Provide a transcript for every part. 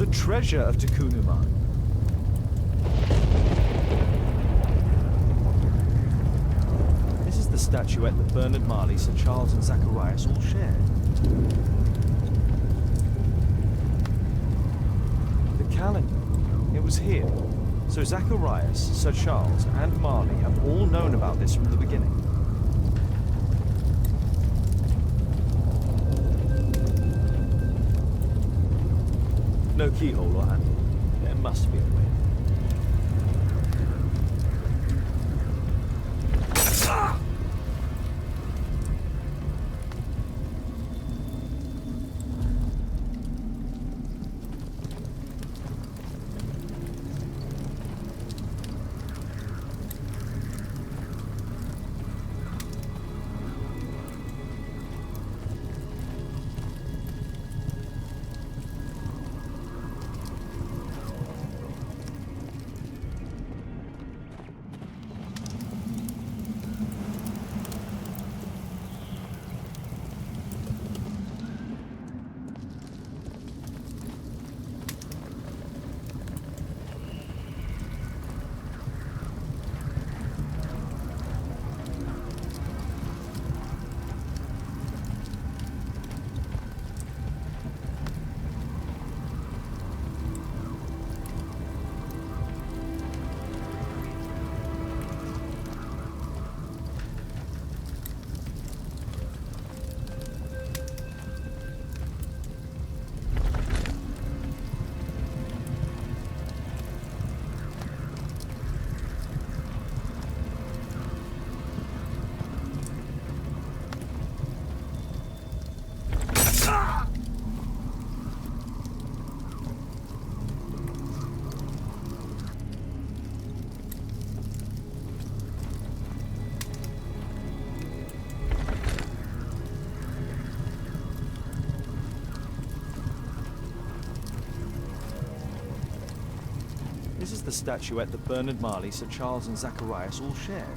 The treasure of Takunuman. This is the statuette that Bernard Marley, Sir Charles and Zacharias all shared. The calendar. It was here. So Zacharias, Sir Charles and Marley have all known about this from the beginning. No keyhole or handle. There must be a way. This is the statuette that Bernard Marley, Sir Charles and Zacharias all shared.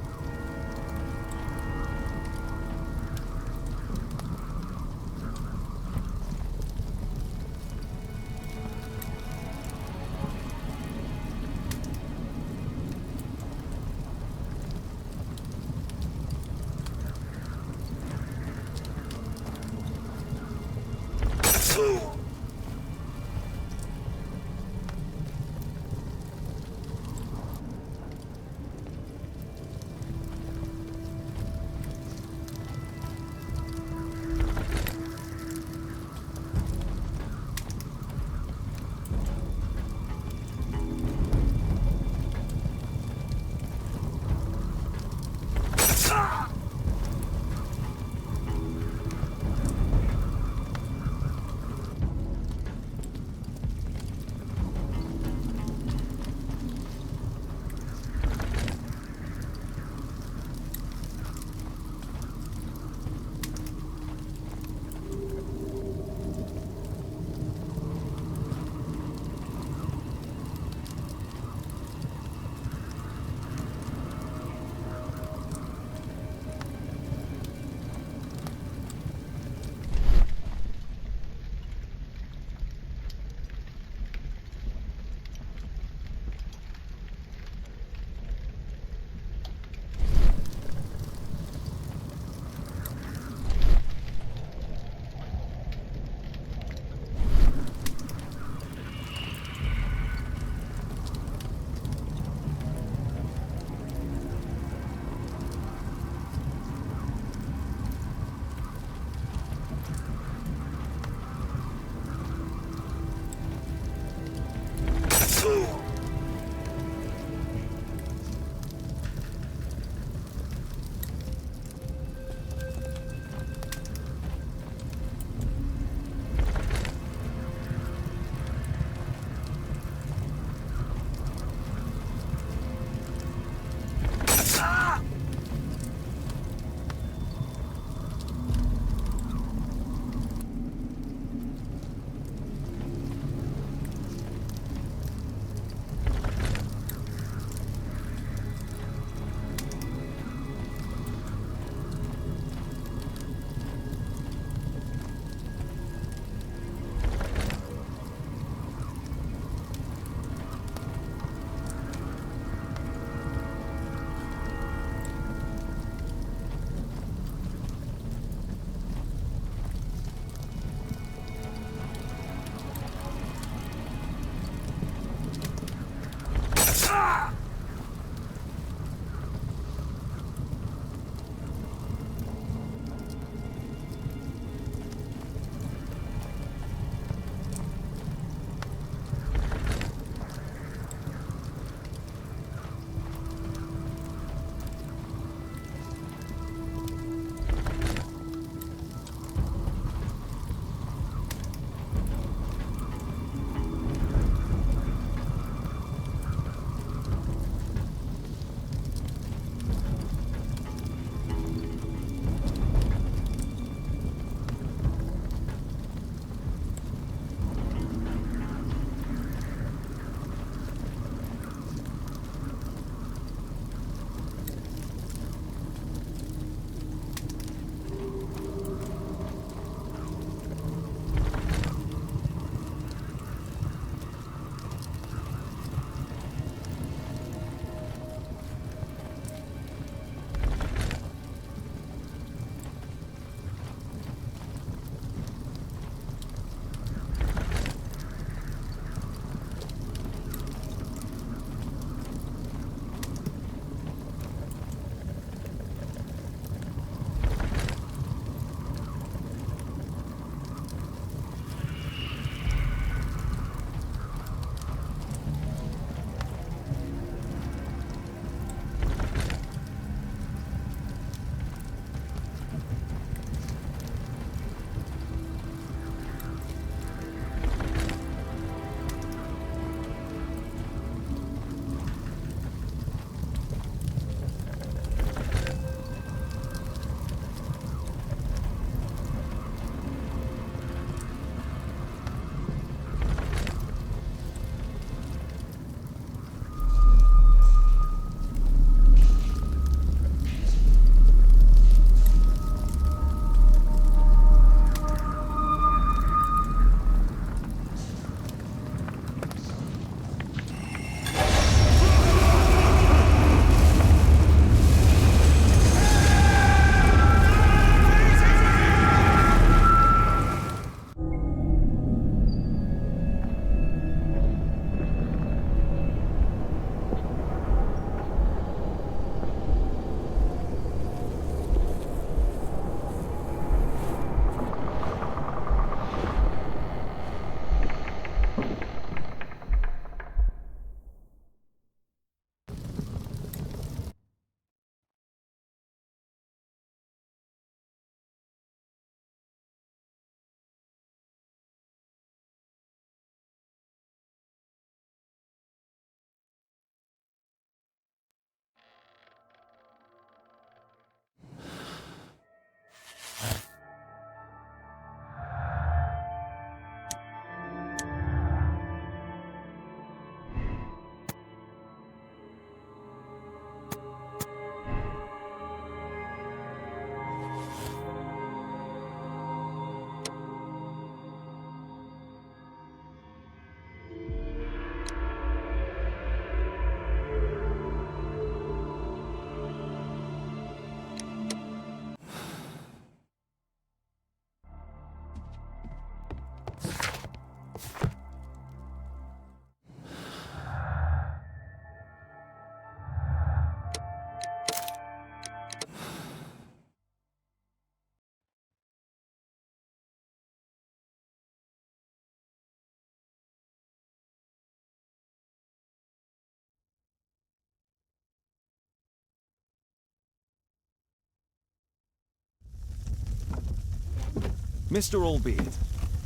Mr. Albeit.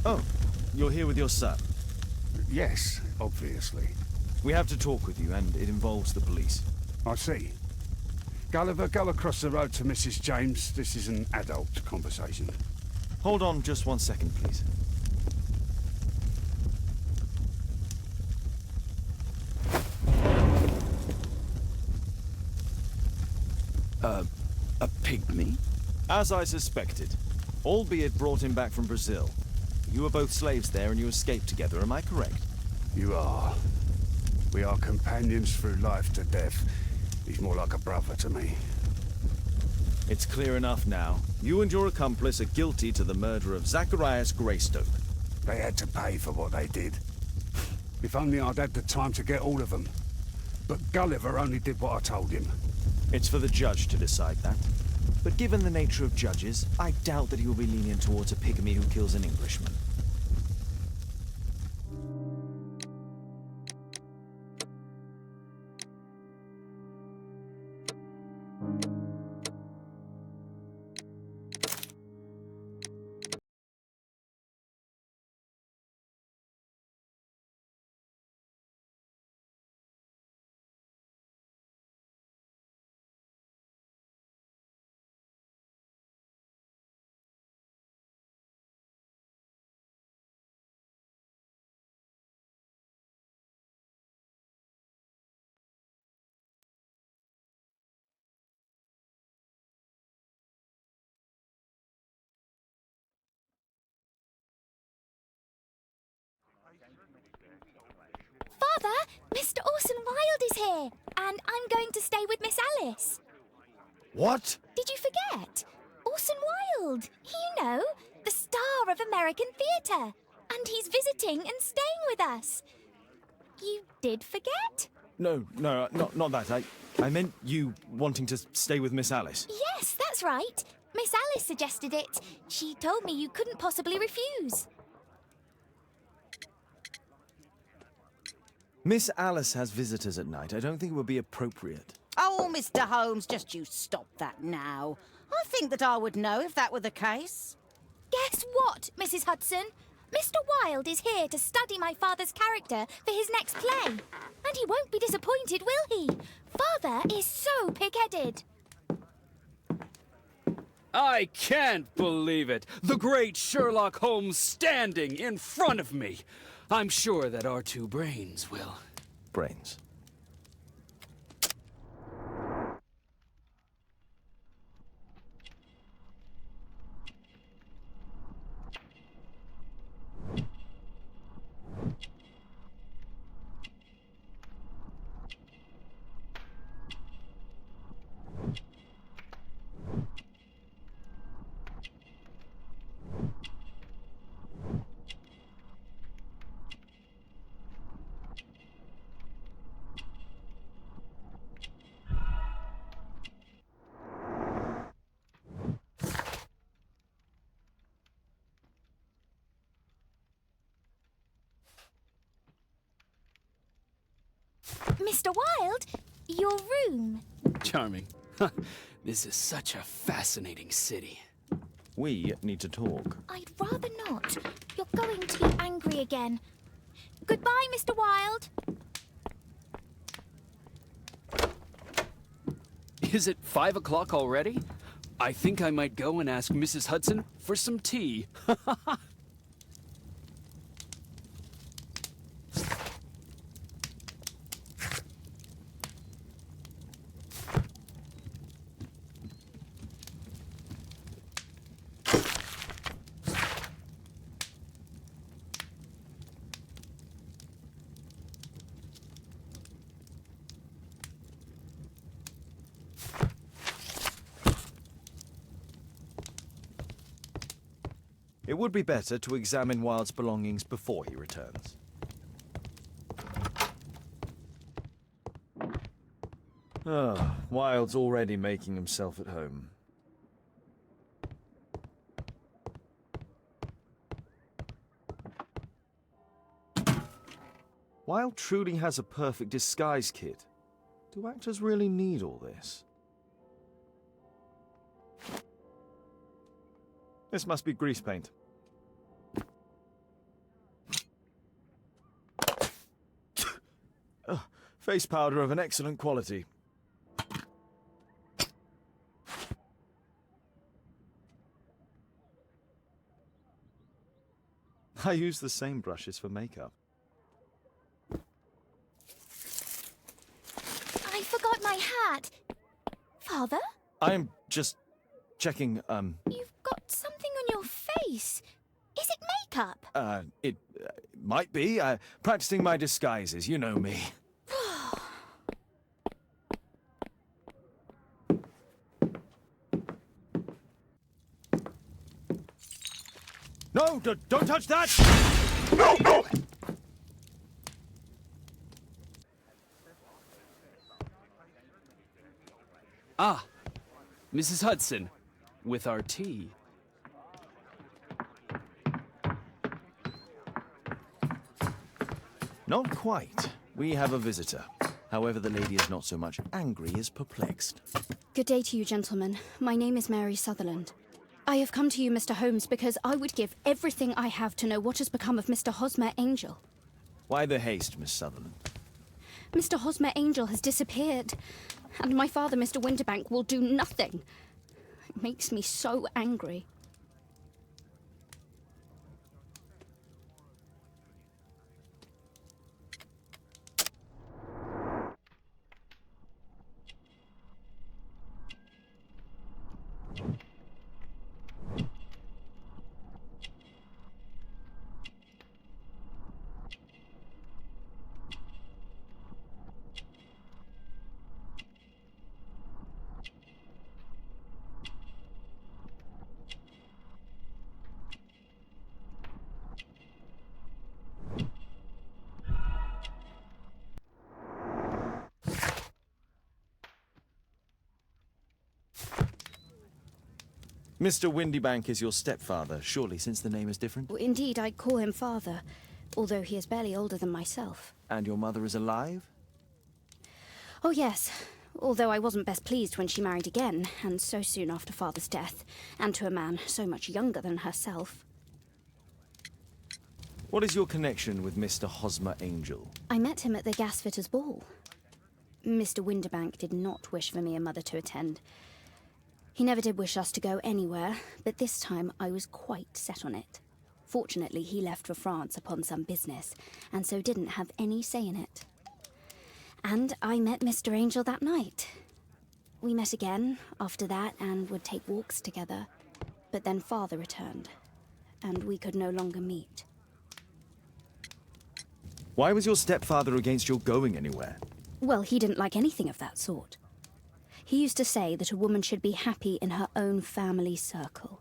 Oh, you're here with your son. Yes, obviously. We have to talk with you, and it involves the police. I see. Gulliver, go across the road to Mrs. James. This is an adult conversation. Hold on just 1 second, please. A pygmy? As I suspected. Albeit brought him back from Brazil. You were both slaves there and you escaped together, am I correct? You are. We are companions through life to death. He's more like a brother to me. It's clear enough now. You and your accomplice are guilty to the murder of Zacharias Greystoke. They had to pay for what they did. If only I'd had the time to get all of them. But Gulliver only did what I told him. It's for the judge to decide that. But given the nature of judges, I doubt that he will be lenient towards a pygmy who kills an Englishman. Father, Mr. Orson Wilde is here, and I'm going to stay with Miss Alice. What? Did you forget? Orson Wilde, you know, the star of American theatre. And he's visiting and staying with us. You did forget? No, not that. I meant you wanting to stay with Miss Alice. Yes, that's right. Miss Alice suggested it. She told me you couldn't possibly refuse. Miss Alice has visitors at night. I don't think it would be appropriate. Oh, Mr. Holmes, just you stop that now. I think that I would know if that were the case. Guess what, Mrs. Hudson? Mr. Wilde is here to study my father's character for his next play. And he won't be disappointed, will he? Father is so pig-headed. I can't believe it! The great Sherlock Holmes standing in front of me! I'm sure that our two brains will... Brains. Mr. Wilde, your room. Charming. This is such a fascinating city. We need to talk. I'd rather not. You're going to be angry again. Goodbye, Mr. Wilde. Is it 5 o'clock already? I think I might go and ask Mrs. Hudson for some tea. It would be better to examine Wilde's belongings before he returns. Ah, Wilde's already making himself at home. Wilde truly has a perfect disguise kit. Do actors really need all this? This must be grease paint. Face powder of an excellent quality. I use the same brushes for makeup. I forgot my hat. Father? I'm just checking, You've got something on your face. Is it makeup? it might be. Practicing my disguises, you know me. No, don't touch that! No, no! Ah, Mrs. Hudson, with our tea. Not quite. We have a visitor. However, the lady is not so much angry as perplexed. Good day to you, gentlemen. My name is Mary Sutherland. I have come to you, Mr. Holmes, because I would give everything I have to know what has become of Mr. Hosmer Angel. Why the haste, Miss Sutherland? Mr. Hosmer Angel has disappeared, and my father, Mr. Winterbank, will do nothing. It makes me so angry. Mr. Windybank is your stepfather, surely, since the name is different? Indeed, I call him father, although he is barely older than myself. And your mother is alive? Oh, yes. Although I wasn't best pleased when she married again, and so soon after father's death, and to a man so much younger than herself. What is your connection with Mr. Hosmer Angel? I met him at the gasfitters' ball. Mr. Winterbank did not wish for me and Mother to attend. He never did wish us to go anywhere, but this time I was quite set on it. Fortunately, he left for France upon some business, and so didn't have any say in it. And I met Mr. Angel that night. We met again after that and would take walks together. But then Father returned, and we could no longer meet. Why was your stepfather against your going anywhere? Well, he didn't like anything of that sort. He used to say that a woman should be happy in her own family circle.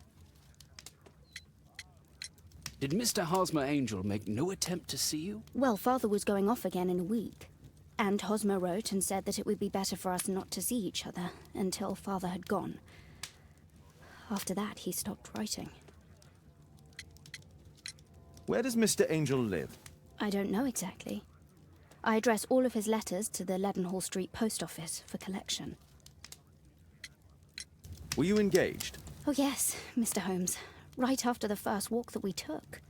Did Mr. Hosmer Angel make no attempt to see you? Well, Father was going off again in a week. And Hosmer wrote and said that it would be better for us not to see each other until Father had gone. After that, he stopped writing. Where does Mr. Angel live? I don't know exactly. I address all of his letters to the Leadenhall Street post office for collection. Were you engaged? Oh yes, Mr. Holmes. Right after the first walk that we took.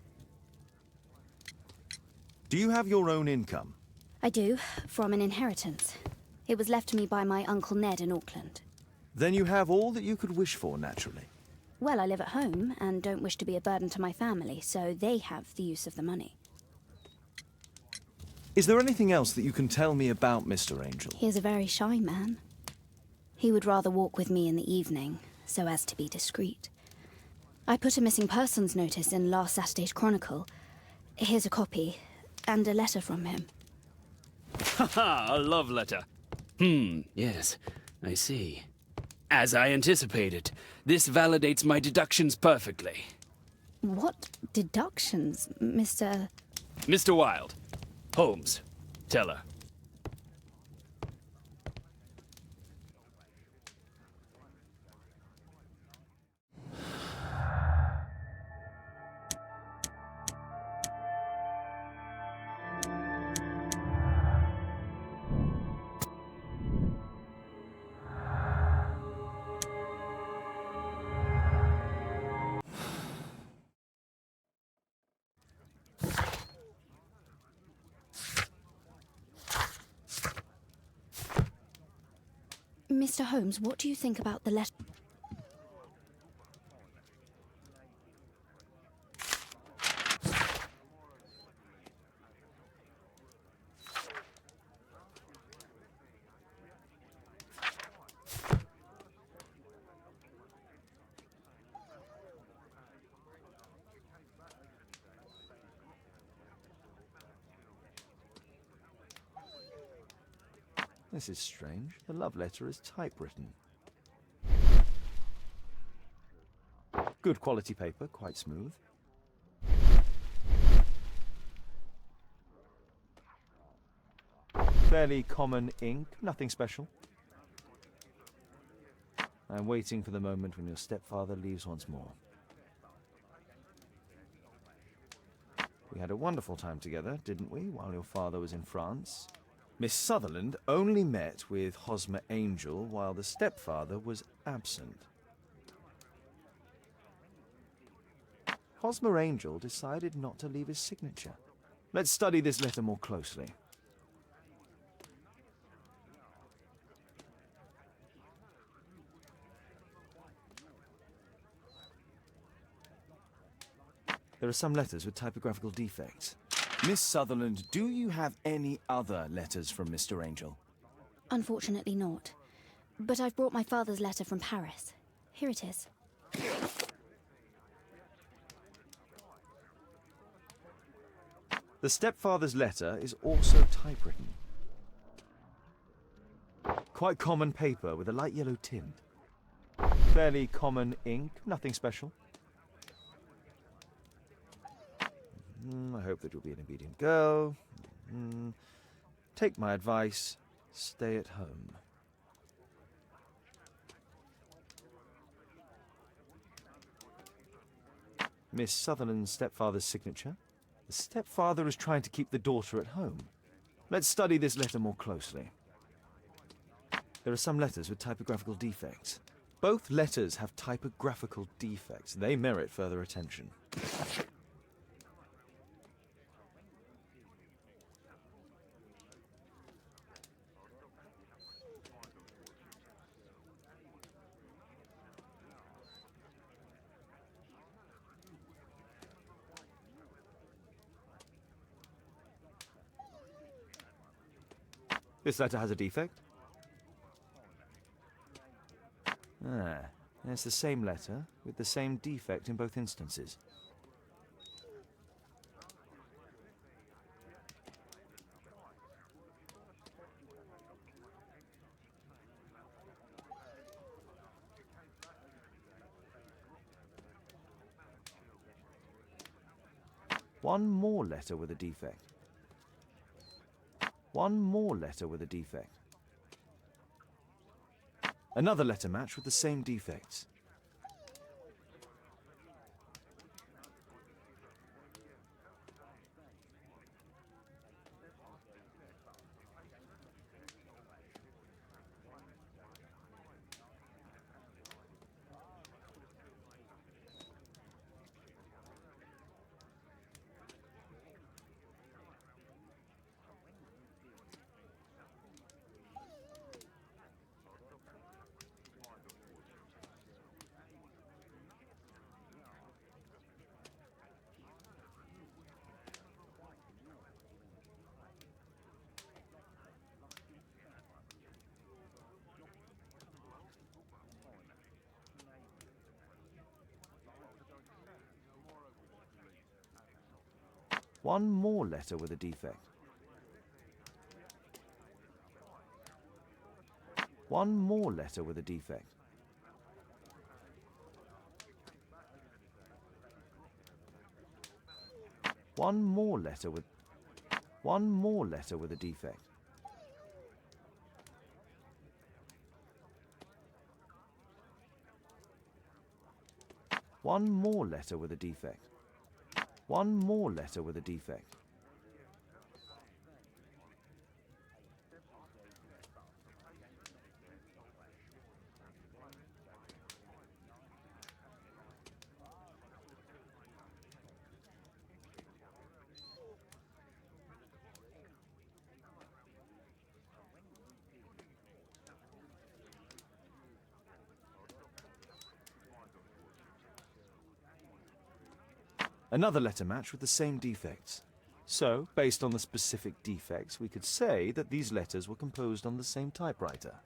Do you have your own income? I do, from an inheritance. It was left to me by my Uncle Ned in Auckland. Then you have all that you could wish for, naturally. Well, I live at home and don't wish to be a burden to my family, so they have the use of the money. Is there anything else that you can tell me about Mr. Angel? He is a very shy man. He would rather walk with me in the evening, so as to be discreet. I put a missing persons notice in last Saturday's Chronicle. Here's a copy, and a letter from him. Haha, a love letter. Yes, I see. As I anticipated, this validates my deductions perfectly. What deductions, Mr. Mr. Wilde. Holmes. Tell her. Mr. Holmes, what do you think about the letter? This is strange. The love letter is typewritten. Good quality paper, quite smooth. Fairly common ink, nothing special. I'm waiting for the moment when your stepfather leaves once more. We had a wonderful time together, didn't we, while your father was in France? Miss Sutherland only met with Hosmer Angel while the stepfather was absent. Hosmer Angel decided not to leave his signature. Let's study this letter more closely. There are some letters with typographical defects. Miss Sutherland, do you have any other letters from Mr. Angel? Unfortunately not. But I've brought my father's letter from Paris. Here it is. The stepfather's letter is also typewritten. Quite common paper with a light yellow tint. Fairly common ink, nothing special. I hope that you'll be an obedient girl. Take my advice, stay at home. Miss Sutherland's stepfather's signature. The stepfather is trying to keep the daughter at home. Let's study this letter more closely. There are some letters with typographical defects. Both letters have typographical defects. They merit further attention. This letter has a defect. It's the same letter with the same defect in both instances. One more letter with a defect. One more letter with a defect. Another letter match with the same defects. One more letter with a defect. One more letter with a defect. One more letter with... One more letter with a defect. One more letter with a defect. One more letter with a defect. Another letter match with the same defects. So, based on the specific defects, we could say that these letters were composed on the same typewriter.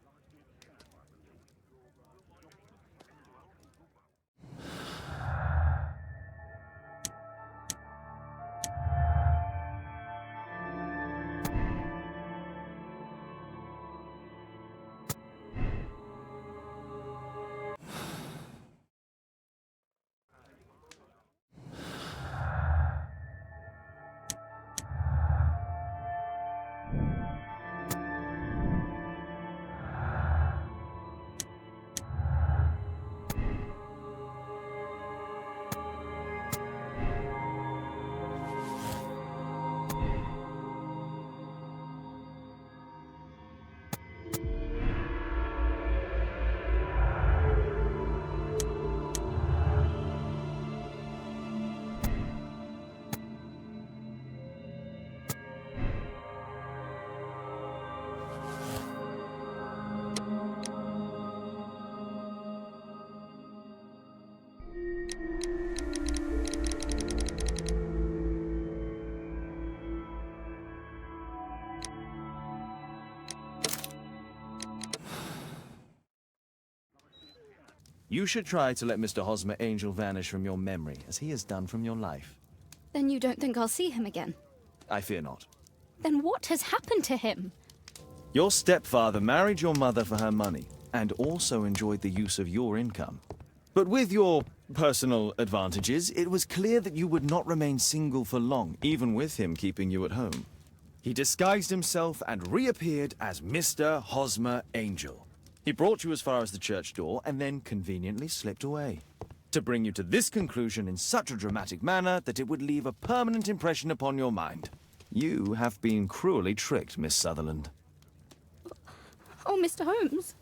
You should try to let Mr. Hosmer Angel vanish from your memory, as he has done from your life. Then you don't think I'll see him again? I fear not. Then what has happened to him? Your stepfather married your mother for her money, and also enjoyed the use of your income. But with your personal advantages, it was clear that you would not remain single for long, even with him keeping you at home. He disguised himself and reappeared as Mr. Hosmer Angel. He brought you as far as the church door and then conveniently slipped away. To bring you to this conclusion in such a dramatic manner that it would leave a permanent impression upon your mind. You have been cruelly tricked, Miss Sutherland. Oh, Mr. Holmes.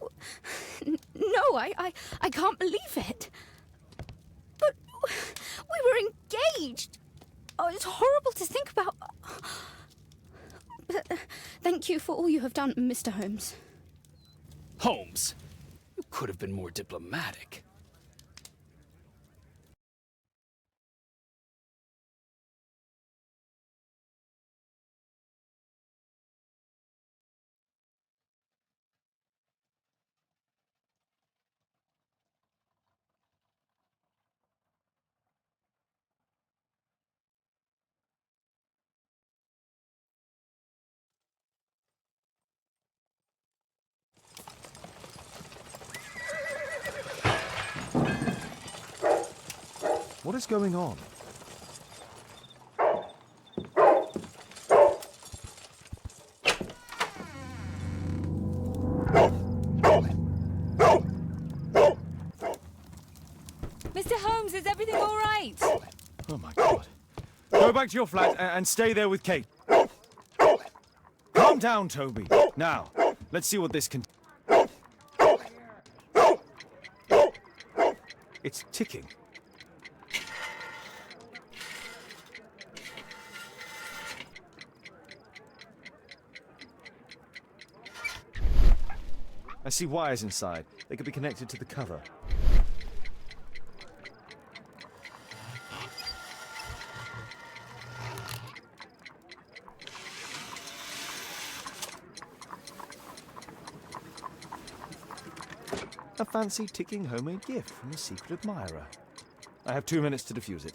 No, I can't believe it. But we were engaged. Oh, it's horrible to think about. But thank you for all you have done, Mr. Holmes. Holmes, you could have been more diplomatic. What is going on? Mr. Holmes, is everything all right? Oh my God. Go back to your flat and stay there with Kate. Calm down, Toby. Now, let's see what this can... It's ticking. I see wires inside. They could be connected to the cover. A fancy ticking homemade gift from a secret admirer. I have 2 minutes to defuse it.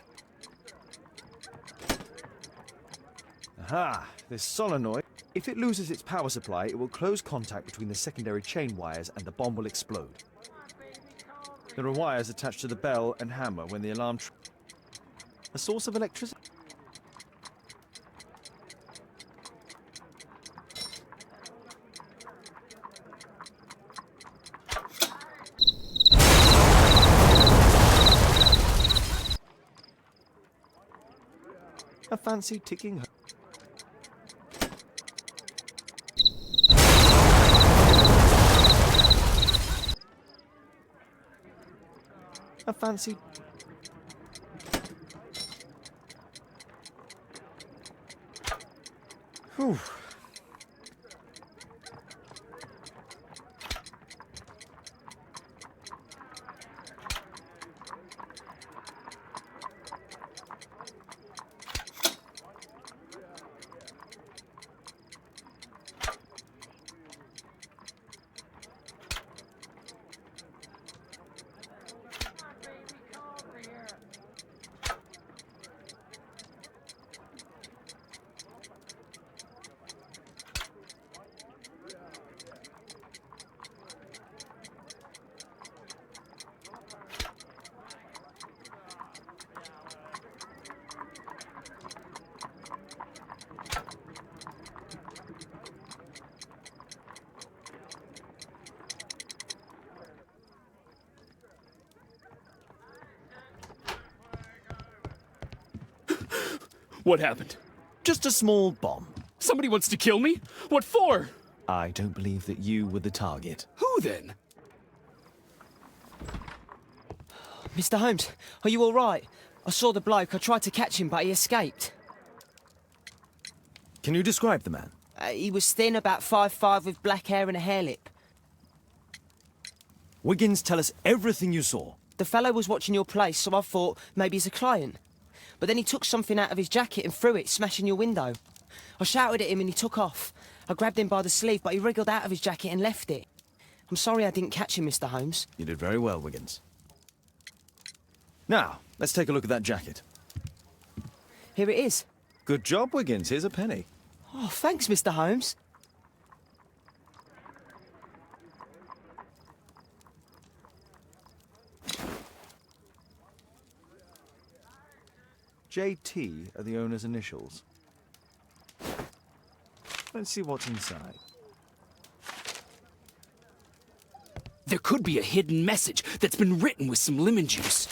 Aha! This solenoid. If it loses its power supply, it will close contact between the secondary chain wires and the bomb will explode. There are wires attached to the bell and hammer when the alarm... A source of electricity? A fancy ticking... A fancy... Whew. What happened? Just a small bomb. Somebody wants to kill me? What for? I don't believe that you were the target. Who then? Mr. Holmes, are you all right? I saw the bloke. I tried to catch him, but he escaped. Can you describe the man? He was thin, about 5'5", with black hair and a hair lip. Wiggins, tell us everything you saw. The fellow was watching your place, so I thought maybe he's a client. But then he took something out of his jacket and threw it, smashing your window. I shouted at him and he took off. I grabbed him by the sleeve, but he wriggled out of his jacket and left it. I'm sorry I didn't catch him, Mr. Holmes. You did very well, Wiggins. Now, let's take a look at that jacket. Here it is. Good job, Wiggins. Here's a penny. Oh, thanks, Mr. Holmes. JT are the owner's initials. Let's see what's inside. There could be a hidden message that's been written with some lemon juice.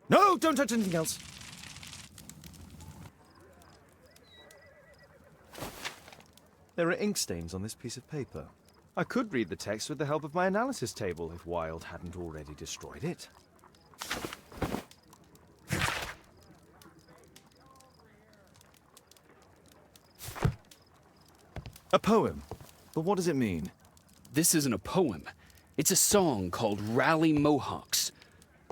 No, don't touch anything else. There are ink stains on this piece of paper. I could read the text with the help of my analysis table if Wilde hadn't already destroyed it. A poem. But what does it mean? This isn't a poem. It's a song called Rally Mohawks.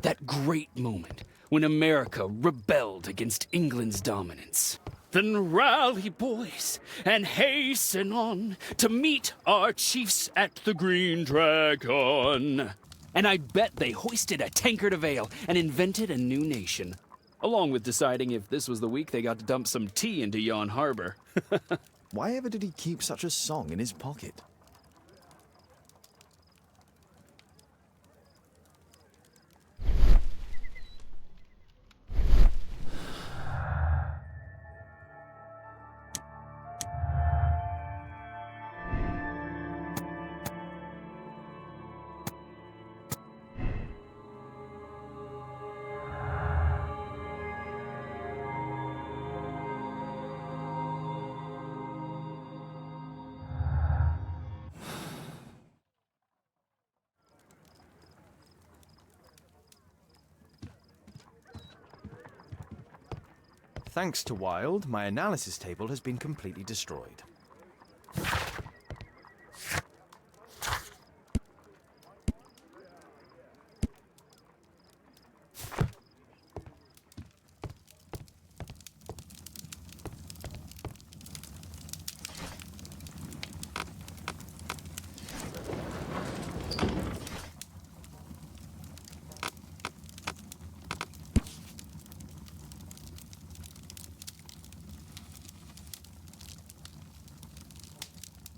That great moment when America rebelled against England's dominance. Then rally, boys, and hasten on to meet our chiefs at the Green Dragon. And I bet they hoisted a tankard of ale and invented a new nation. Along with deciding if this was the week they got to dump some tea into Yon Harbor. Why ever did he keep such a song in his pocket? Thanks to Wilde, my analysis table has been completely destroyed.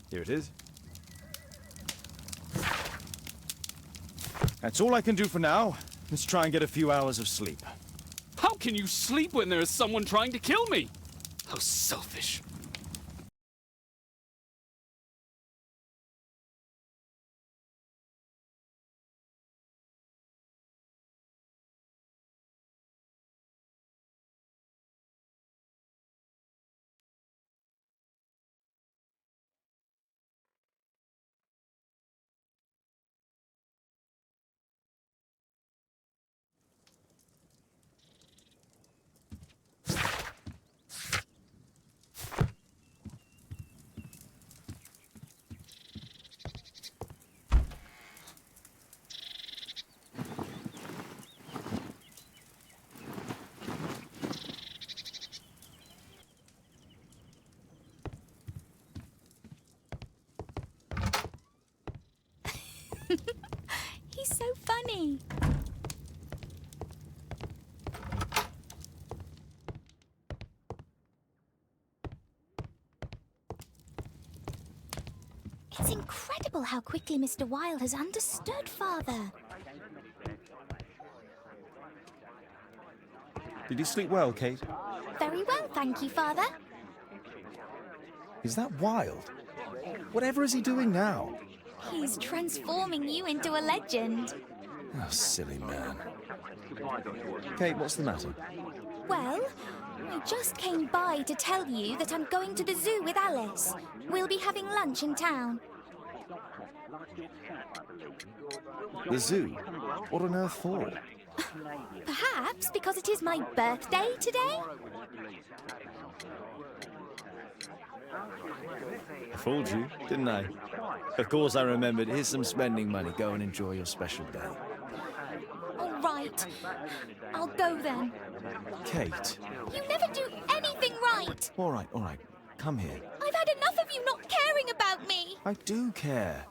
Here it is. That's all I can do for now. Let's try and get a few hours of sleep. How can you sleep when there is someone trying to kill me? How selfish. He's so funny. It's incredible how quickly Mr. Wilde has understood, Father. Did you sleep well, Kate? Very well, thank you, Father. Is that Wilde? Whatever is he doing now? He's transforming you into a legend. Oh, silly man. Kate, what's the matter? Well, I just came by to tell you that I'm going to the zoo with Alice. We'll be having lunch in town. The zoo? What on earth for? Perhaps because it is my birthday today? I fooled you, didn't I? Of course I remembered. Here's some spending money. Go and enjoy your special day. All right. I'll go then. Kate. You never do anything right. All right. Come here. I've had enough of you not caring about me. I do care.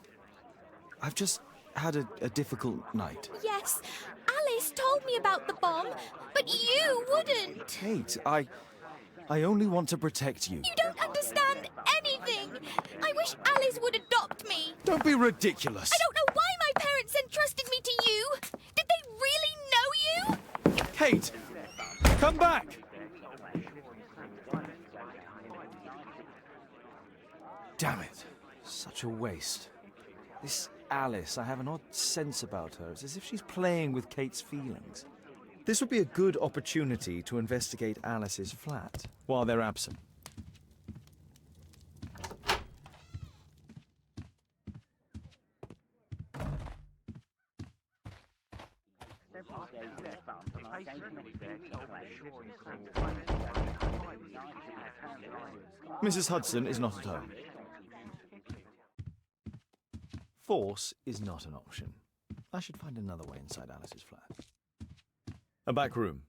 I've just had a difficult night. Yes, Alice told me about the bomb, but you wouldn't. Kate, I only want to protect you. You don't understand anything. I wish Alice would adopt me. Don't be ridiculous. I don't know why my parents entrusted me to you. Did they really know you? Kate, come back. Damn it. Such a waste. This Alice, I have an odd sense about her. It's as if she's playing with Kate's feelings. This would be a good opportunity to investigate Alice's flat while they're absent. Mrs. Hudson is not at home. Force is not an option. I should find another way inside Alice's flat. A back room.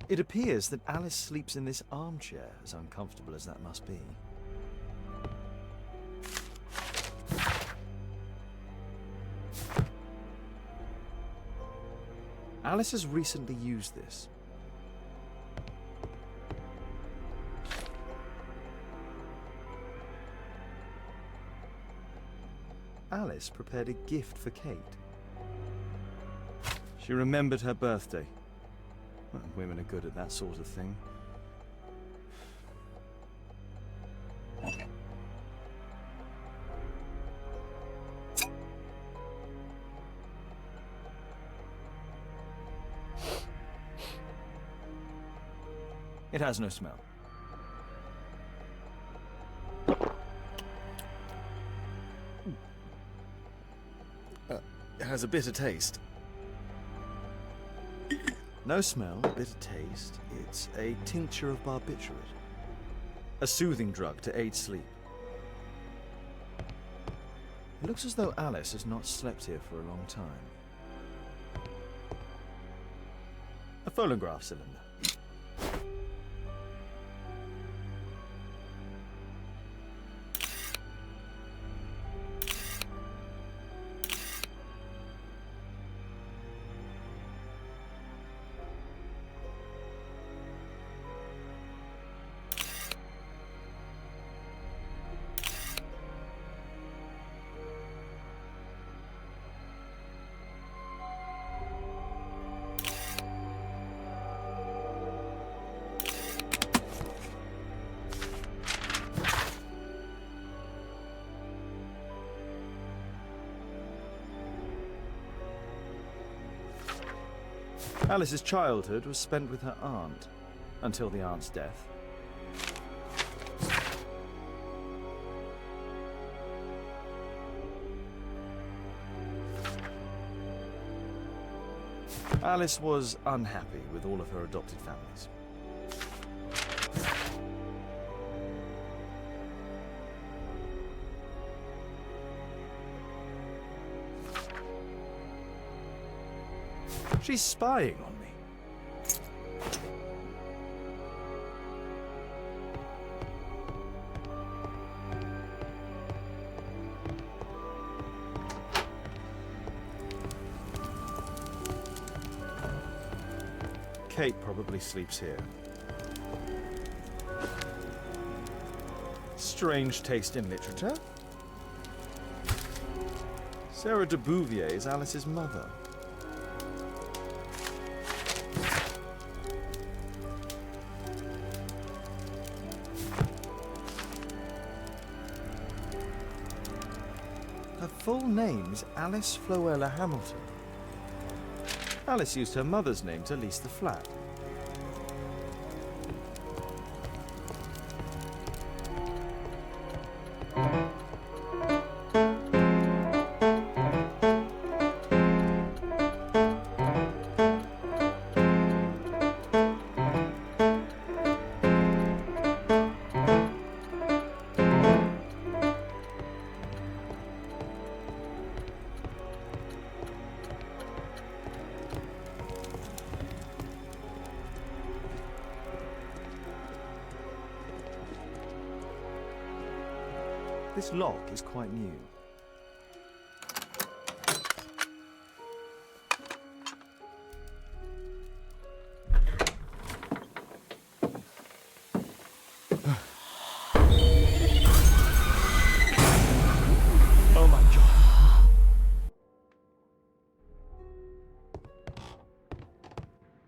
It appears that Alice sleeps in this armchair, as uncomfortable as that must be. Alice has recently used this. Alice prepared a gift for Kate. She remembered her birthday. Well, women are good at that sort of thing. It has no smell. It has a bitter taste. No smell, bitter taste. It's a tincture of barbiturate. A soothing drug to aid sleep. It looks as though Alice has not slept here for a long time. A phonograph cylinder. Alice's childhood was spent with her aunt, until the aunt's death. Alice was unhappy with all of her adopted families. She's spying on me. Kate probably sleeps here. Strange taste in literature. Sarah de Bouvier is Alice's mother. Her full name is Alice Floella Hamilton. Alice used her mother's name to lease the flat. This lock is quite new. Oh my God.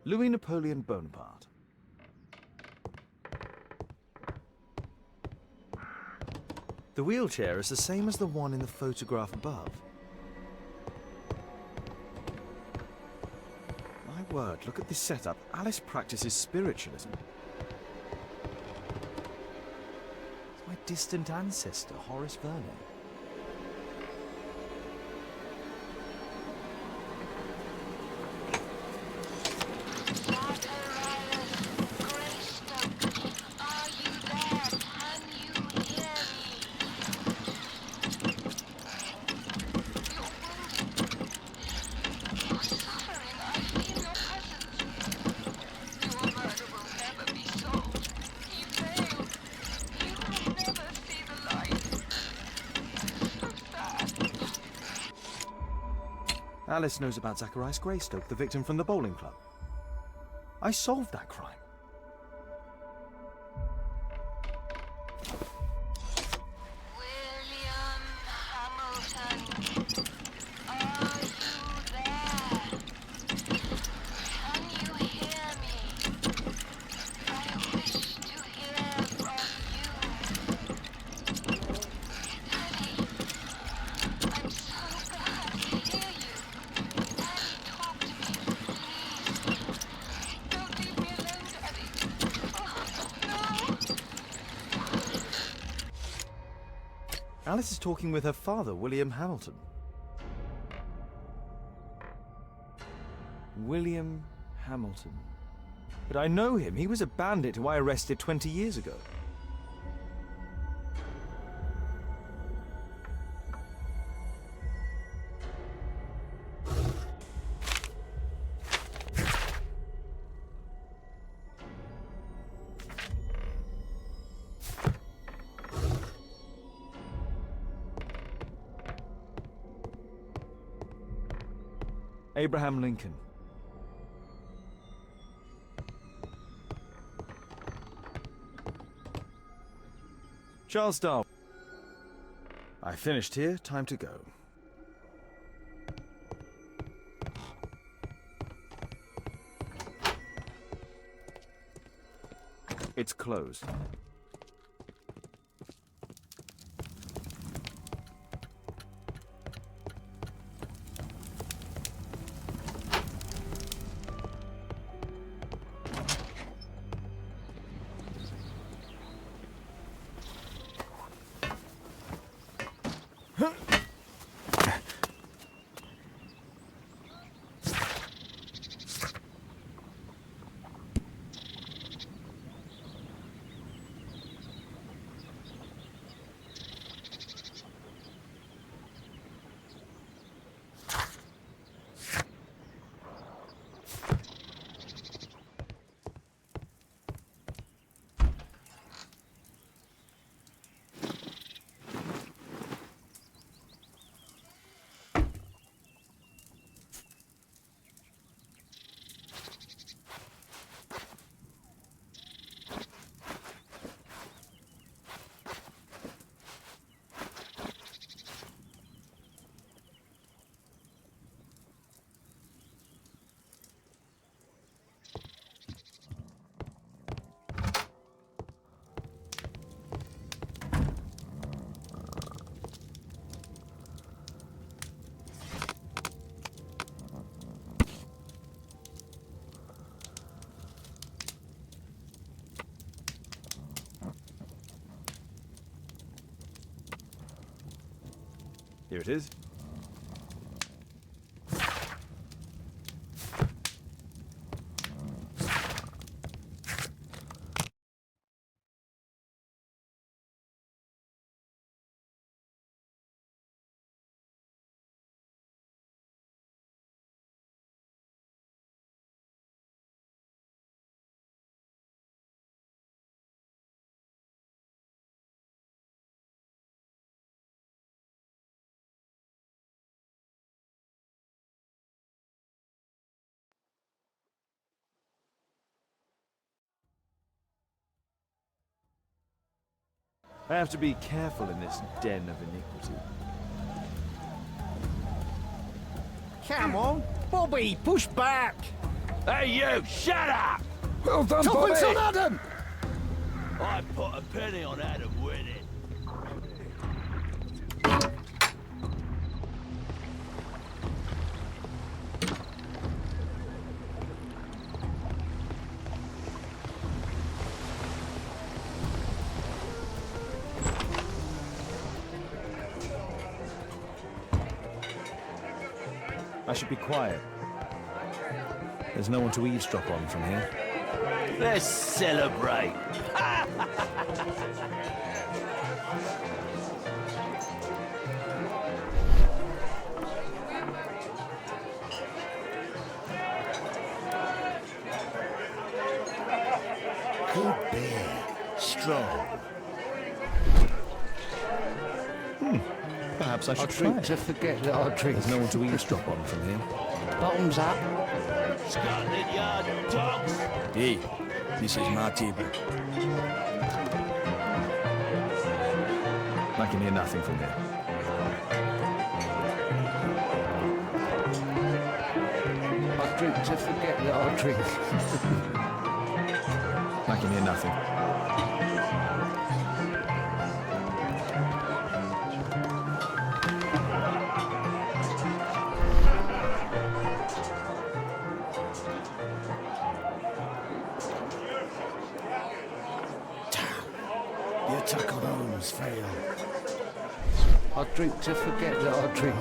Louis Napoleon Bonaparte. The wheelchair is the same as the one in the photograph above. My word, look at this setup. Alice practices spiritualism. It's my distant ancestor, Horace Vernet. Alice knows about Zacharias Greystoke, the victim from the bowling club. I solved that crime. William Hamilton, are you there? Can you hear me? I wish to hear from you. Daddy, I'm so glad to hear you. Daddy, talk to me, please. Don't leave me alone, Daddy. Oh, no. Alice is talking with her father, William Hamilton. William Hamilton. But I know him. He was a bandit who I arrested 20 years ago. Abraham Lincoln. Charles Darwin. I finished here, time to go. It's closed. Here it is. I have to be careful in this den of iniquity. Come on, Bobby, push back. Hey, you! Shut up! Well done, Bobby. Tuppence on Adam! I put a penny on Adam winning. I should be quiet. There's no one to eavesdrop on from here. Let's celebrate. Good beer. Strong. Perhaps I I should try drink it. to forget that I drink. There's no one to eavesdrop on from here. Bottoms up. Scotland Yard dogs. Hey, this is my table. I can hear nothing from here. I drink to forget that I drink. I can hear nothing. The attack on Holmes failed. I drink to forget that I drink.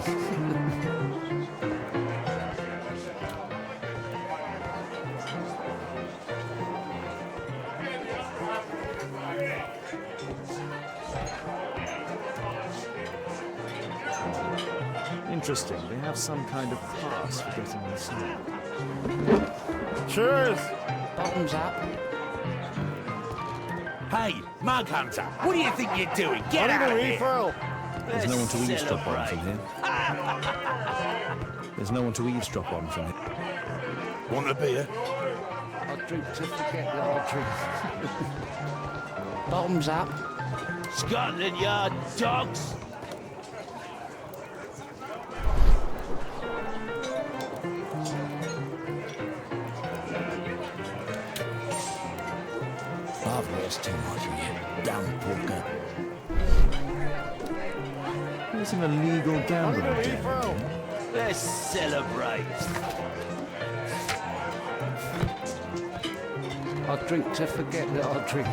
Interesting. They have some kind of pass for getting inside. Cheers! Bottoms up. Hey, Mug Hunter, what do you think you're doing? Get out of here! There's no one to eavesdrop on from here. There's no one to eavesdrop on from here. Want a beer? I drink to forget that I drink. Bottoms up. Scotland Yard dogs. I've lost too much of you. Damn poker. There's an illegal gambling den. Let's celebrate. I drink to forget that I drink.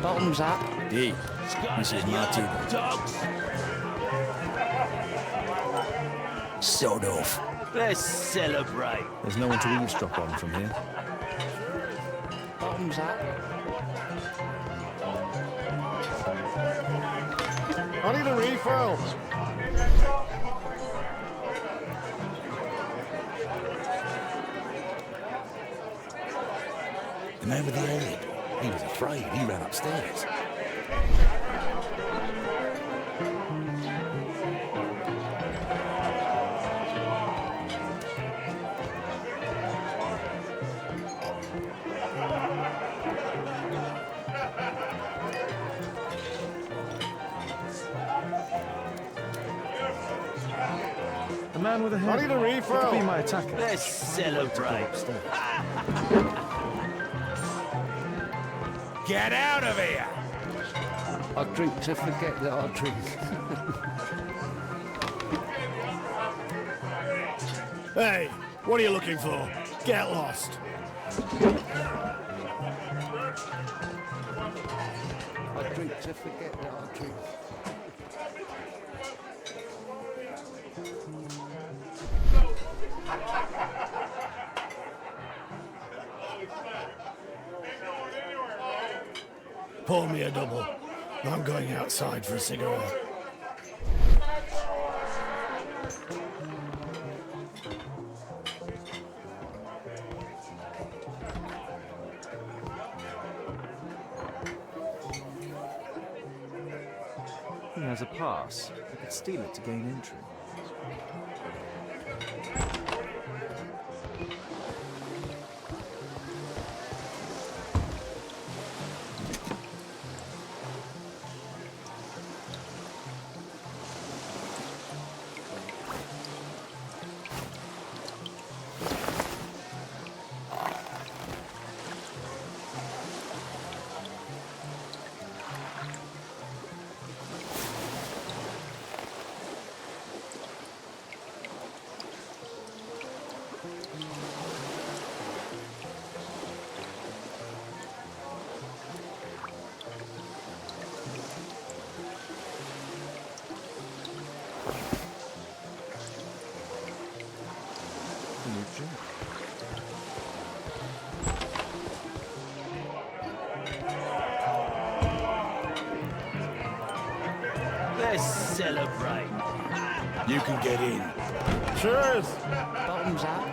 Bottoms up. Hey, this is my table. Dogs. Sod off. Let's celebrate. There's no one to eavesdrop on from here. Bottoms up. I need a refill. The man with the head. He was afraid. He ran upstairs. The man with the head. I need a refill. Could be my attacker. Let's celebrate. Get out of here! I drink to forget that I drink. Hey, what are you looking for? Get lost. I drink to forget that I drink. Pour me a double. I'm going outside for a cigarette. He has a pass. I could steal it to gain entry. Let's celebrate. You can get in. Cheers! Bottoms up.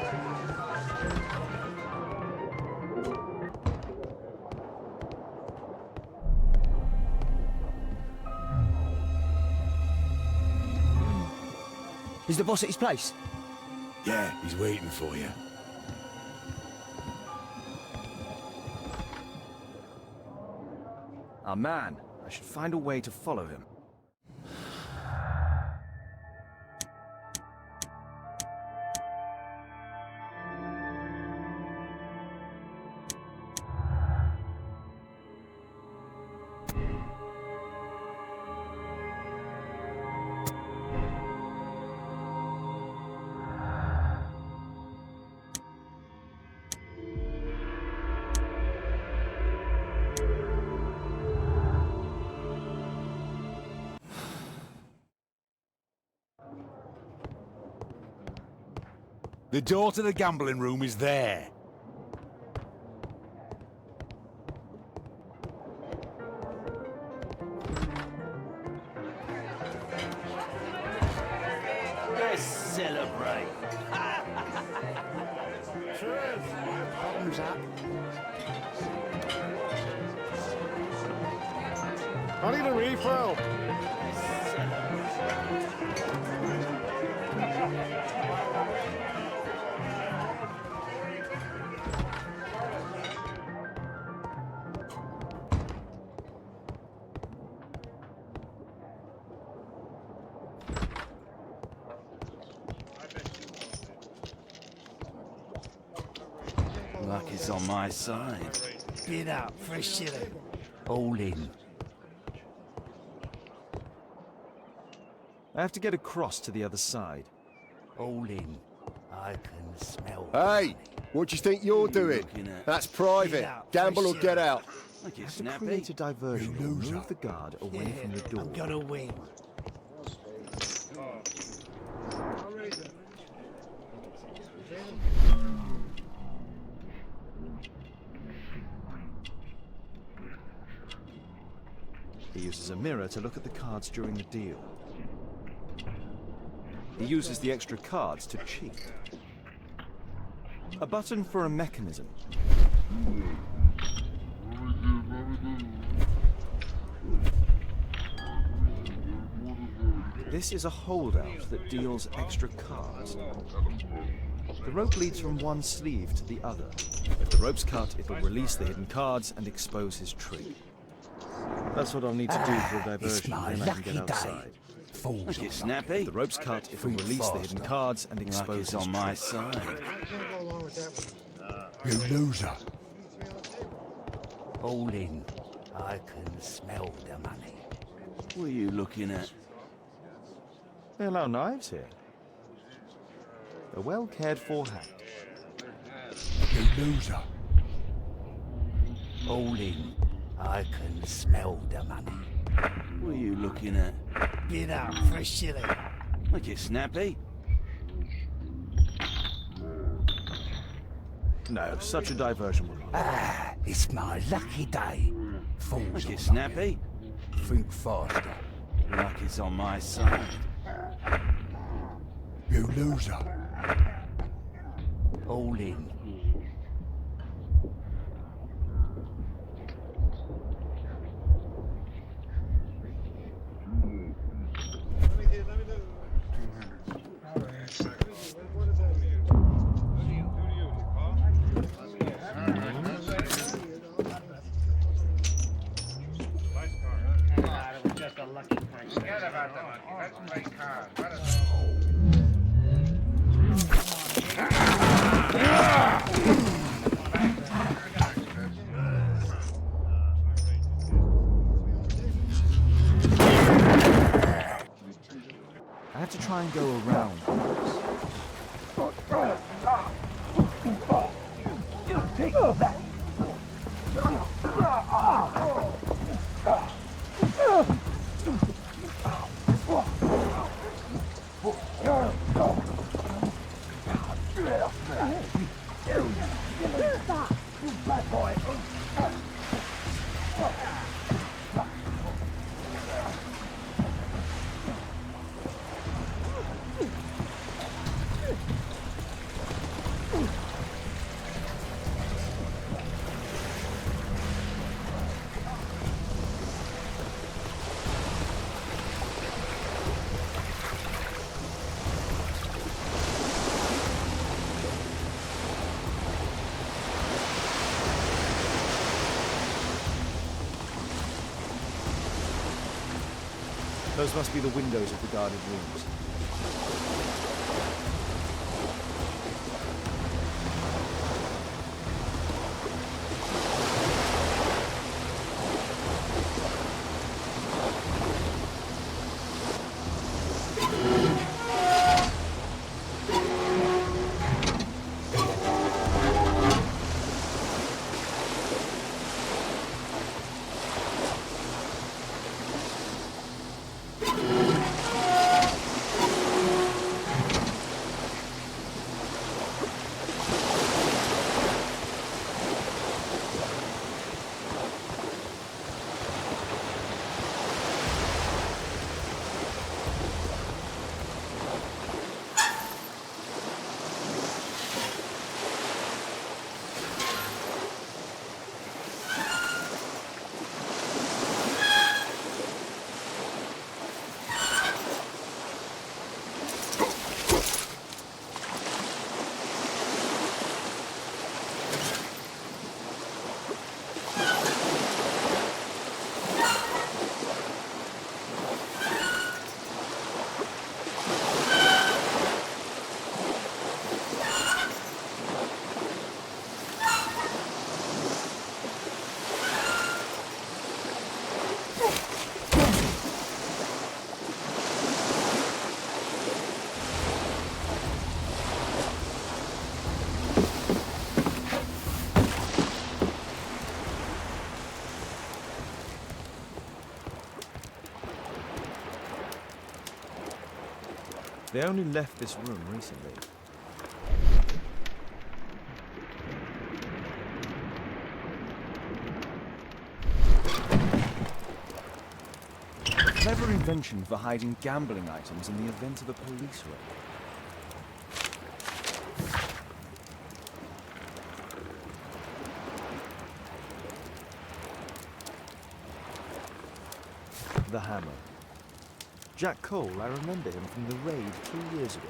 Is the boss at his place? Yeah, he's waiting for you. Our man. I should find a way to follow him. The door to the gambling room is there. Let's celebrate. Cheers! Bottoms up. I need a refill. Luck is on my side. Get up, fresh chili. All in. I have to get across to the other side. All in. I can smell. Hey, what do you think you're doing? looking at? That's private. Gamble or get out. Look, I it's have to snappy. create a diversion You or loser. move the guard away from the door. I'm gonna win. He uses a mirror to look at the cards during the deal. He uses the extra cards to cheat. A button for a mechanism. This is a holdout that deals extra cards. The rope leads from one sleeve to the other. If the rope's cut, it'll release the hidden cards and expose his trick. That's what I'll need to do for a diversion, then I can get outside. Look, it's snappy. If the rope's cut, it'll release the hidden cards and Luck expose is his on my trick. side. You loser. All in. I can smell the money. What are you looking at? They allow knives here. A well-cared-for hat. You loser. All in. I can smell the money. What are you looking at? Get up, fresh chili. Look, it's snappy. No, such a diversion would... Ah, it's my lucky day. Fools Get or snappy. think faster. Luck is on my side. You loser. All in. I have to try and go around. Those must be the windows of the guarded rooms. They only left this room recently. A clever invention for hiding gambling items in the event of a police raid. The hammer. Jack Cole, I remember him from the raid 2 years ago.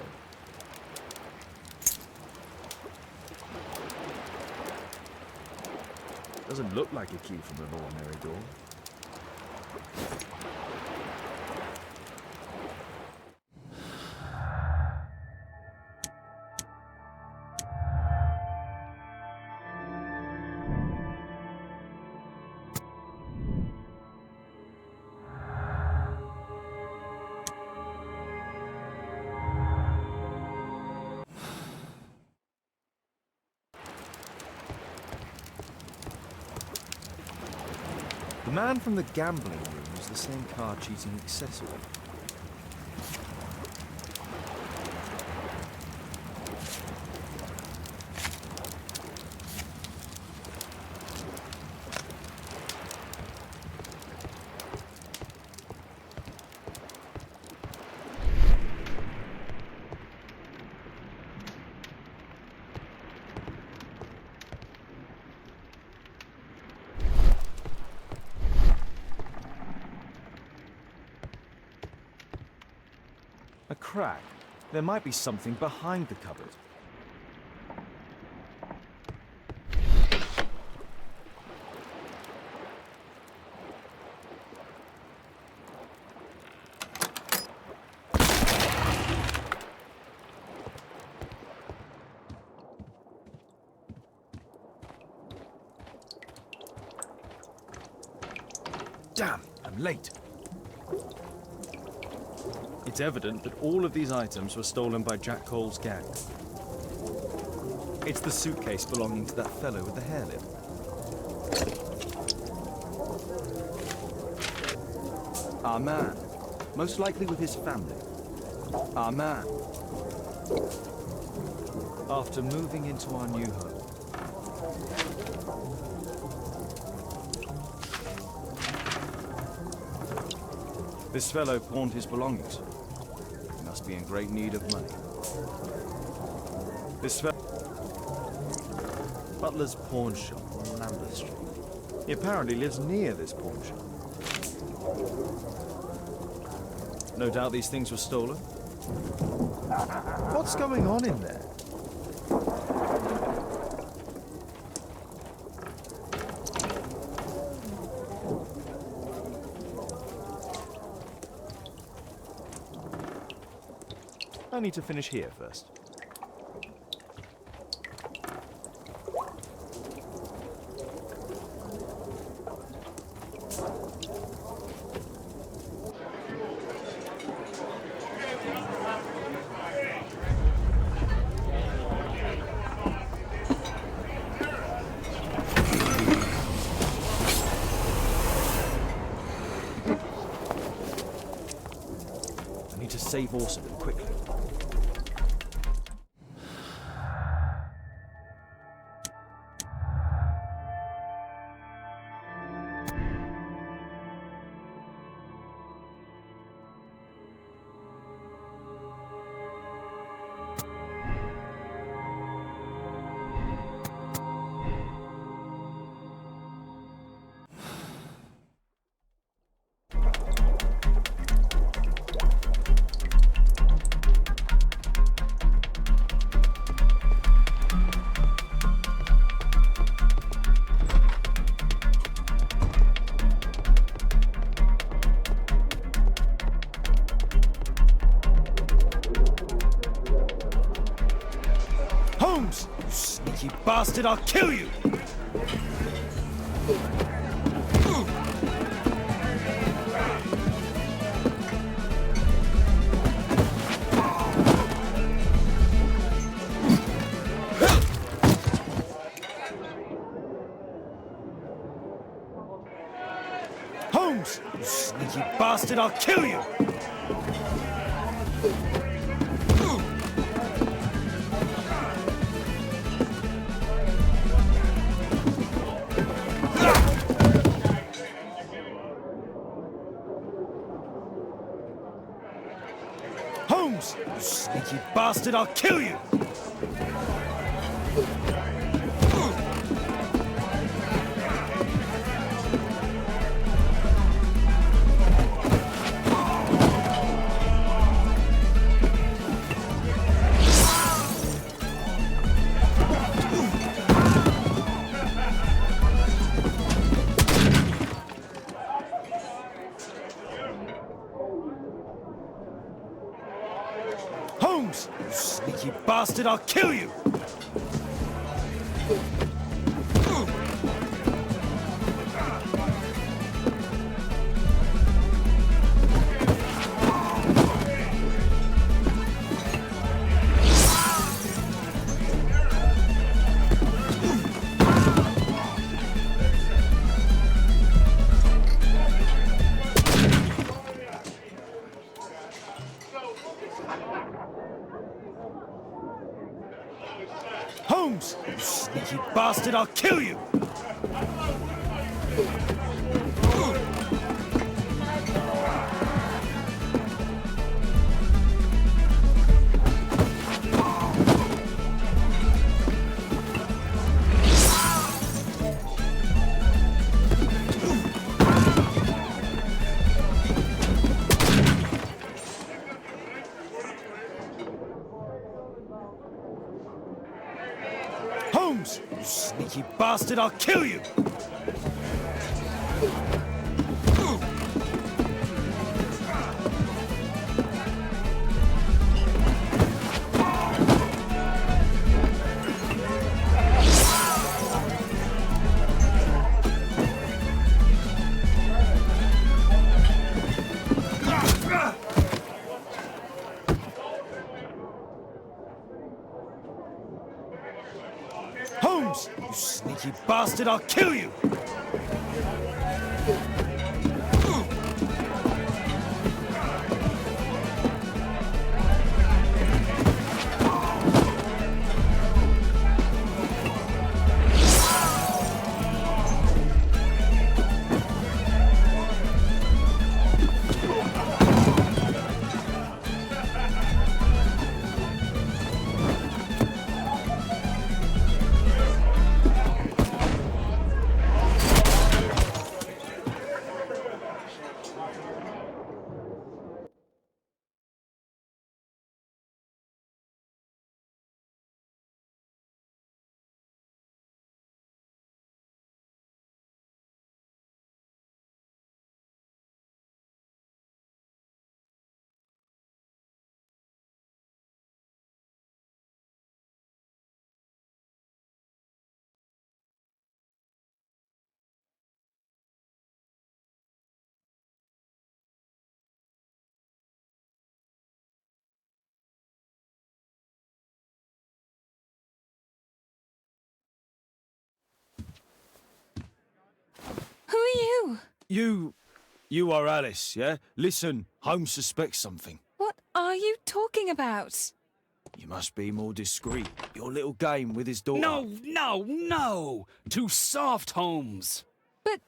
Doesn't look like a key from an ordinary door. The man from the gambling room was the same card-cheating accessory. crack. There might be something behind the cupboard. Damn, I'm late. It's evident that all of these items were stolen by Jack Cole's gang. It's the suitcase belonging to that fellow with the hair lip. Our man. Most likely with his family. Our man. After moving into our new home. This fellow pawned his belongings. He must be in great need of money. This fellow... Butler's pawn shop on Lambeth Street. He apparently lives near this pawn shop. No doubt these things were stolen. What's going on in there? I need to finish here first. I need to save Orson quickly. Holmes! You sneaky bastard, I'll kill you! Holmes! You sneaky bastard, I'll kill you! Holmes! You sneaky bastard, I'll kill you! Holmes! You sneaky bastard, I'll kill you! Holmes! You sneaky bastard, I'll kill you! bastard, I'll kill you! Holmes! You sneaky bastard, I'll kill you! Who are you? You are Alice, yeah? Listen, Holmes suspects something. What are you talking about? You must be more discreet. Your little game with his daughter. No! Too soft, Holmes. But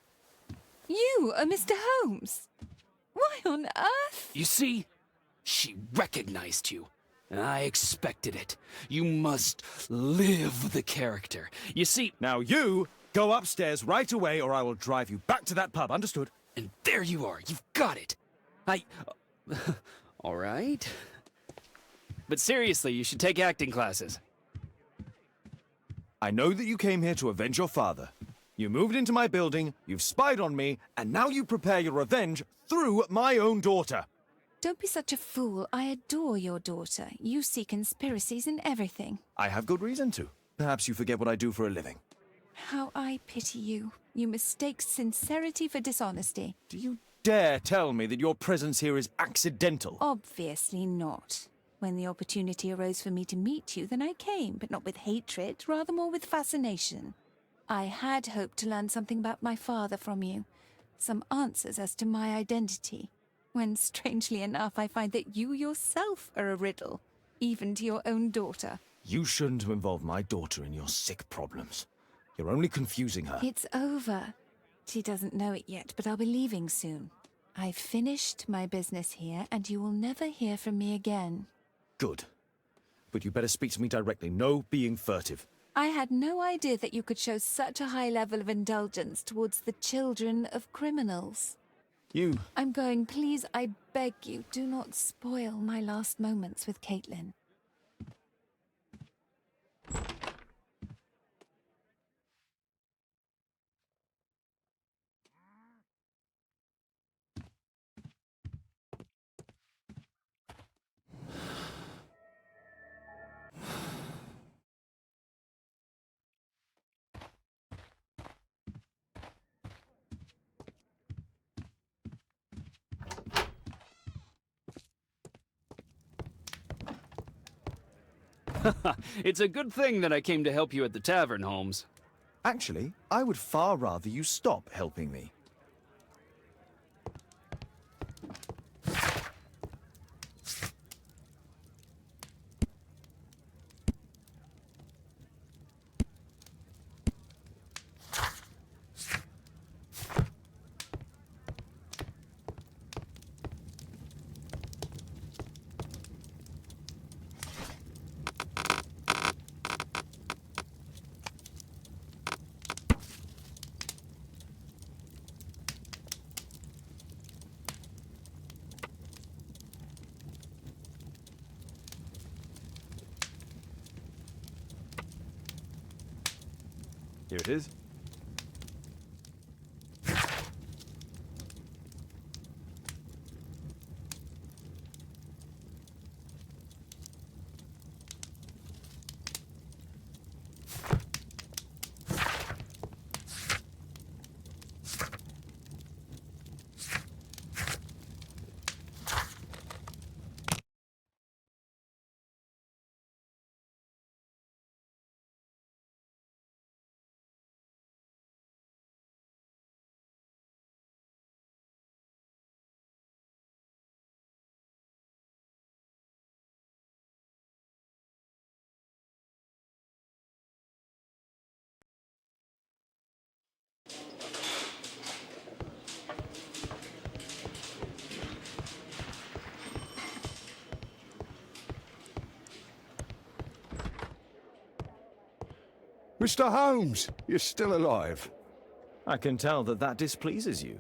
you are Mr. Holmes. Why on earth? You see, she recognized you. I expected it. You must live the character. You see... Now you go upstairs right away or I will drive you back to that pub, understood? And there you are, you've got it. All right. But seriously, you should take acting classes. I know that you came here to avenge your father. You moved into my building, you've spied on me, and now you prepare your revenge through my own daughter. Don't be such a fool. I adore your daughter. You see conspiracies in everything. I have good reason to. Perhaps you forget what I do for a living. How I pity you. You mistake sincerity for dishonesty. Do you dare tell me that your presence here is accidental? Obviously not. When the opportunity arose for me to meet you, then I came, but not with hatred, rather more with fascination. I had hoped to learn something about my father from you. Some answers as to my identity. When, strangely enough, I find that you yourself are a riddle, even to your own daughter. You shouldn't have involved my daughter in your sick problems. You're only confusing her. It's over. She doesn't know it yet, but I'll be leaving soon. I've finished my business here, and you will never hear from me again. Good. But you better speak to me directly. No being furtive. I had no idea that you could show such a high level of indulgence towards the children of criminals. I'm going. Please, I beg you, do not spoil my last moments with Caitlin. It's a good thing that I came to help you at the tavern, Holmes. Actually, I would far rather you stop helping me. Here it is. Mr. Holmes, you're still alive. I can tell that that displeases you.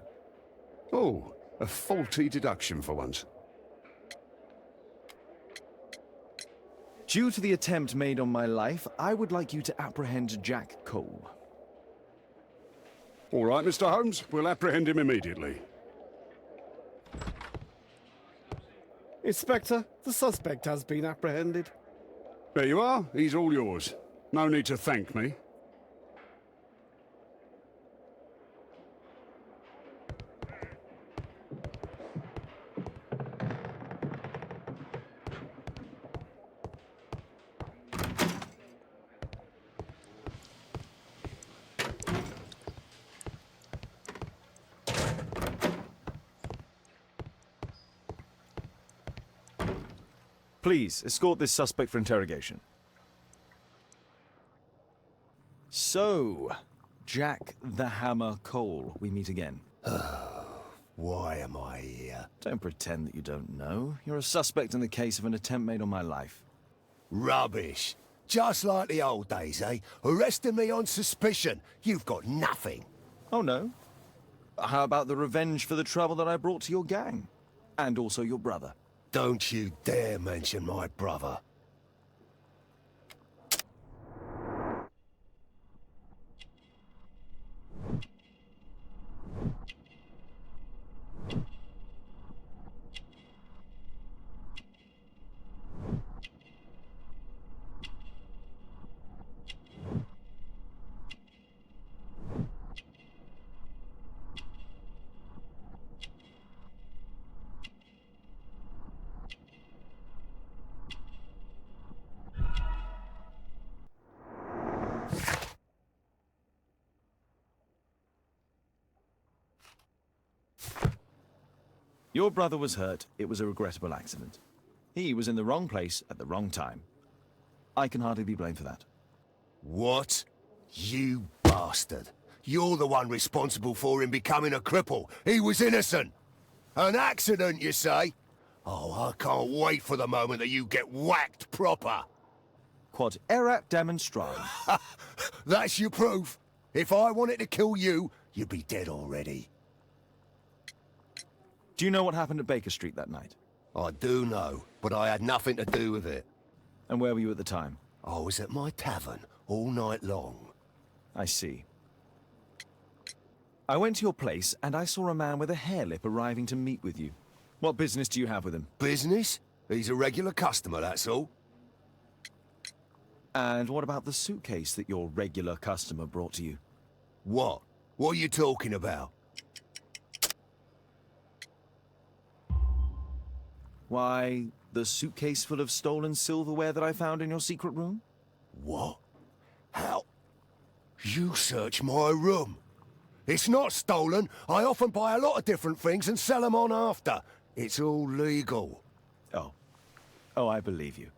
Oh, a faulty deduction for once. Due to the attempt made on my life, I would like you to apprehend Jack Cole. All right, Mr. Holmes, we'll apprehend him immediately. Inspector, the suspect has been apprehended. There you are, he's all yours. No need to thank me. Please, escort this suspect for interrogation. So, Jack the Hammer Cole, we meet again. Why am I here? Don't pretend that you don't know. You're a suspect in the case of an attempt made on my life. Rubbish. Just like the old days, eh? Arresting me on suspicion. You've got nothing. Oh, no? How about the revenge for the trouble that I brought to your gang? And also your brother. Don't you dare mention my brother. Your brother was hurt. It was a regrettable accident. He was in the wrong place at the wrong time. I can hardly be blamed for that. What? You bastard. You're the one responsible for him becoming a cripple. He was innocent. An accident, you say? Oh, I can't wait for the moment that you get whacked proper. Quod erat demonstrare. That's your proof. If I wanted to kill you, you'd be dead already. Do you know what happened at Baker Street that night? I do know, but I had nothing to do with it. And where were you at the time? I was at my tavern all night long. I see. I went to your place and I saw a man with a hair lip arriving to meet with you. What business do you have with him? Business? He's a regular customer, that's all. And what about the suitcase that your regular customer brought to you? What? What are you talking about? Why, the suitcase full of stolen silverware that I found in your secret room? What? How? You searched my room. It's not stolen. I often buy a lot of different things and sell them on after. It's all legal. Oh. Oh, I believe you.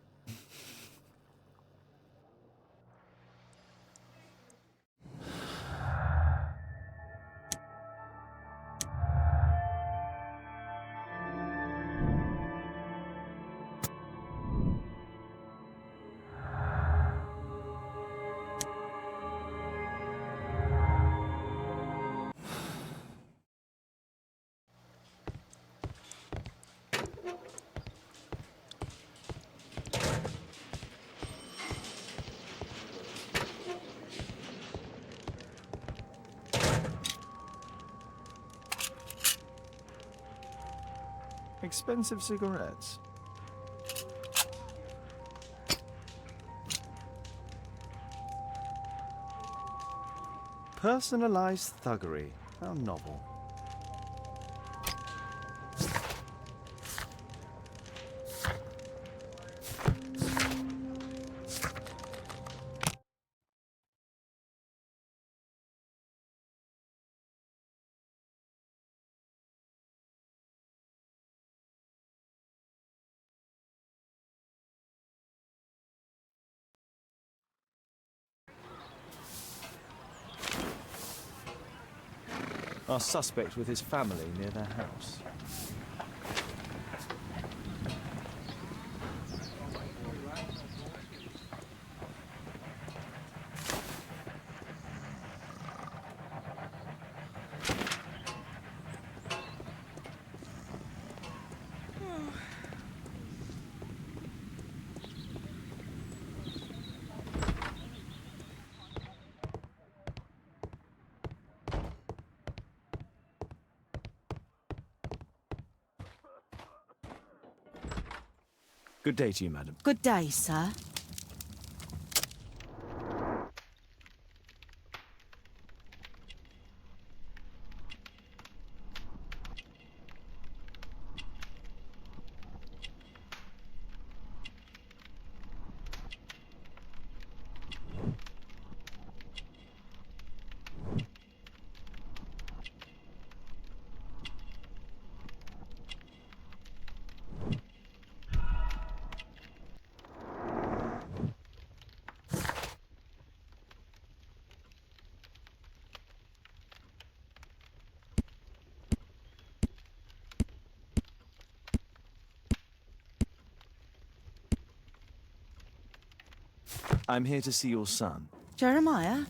Expensive cigarettes. Personalized thuggery. How novel. Our suspect with his family near their house. Good day to you, madam. Good day, sir. I'm here to see your son. Jeremiah?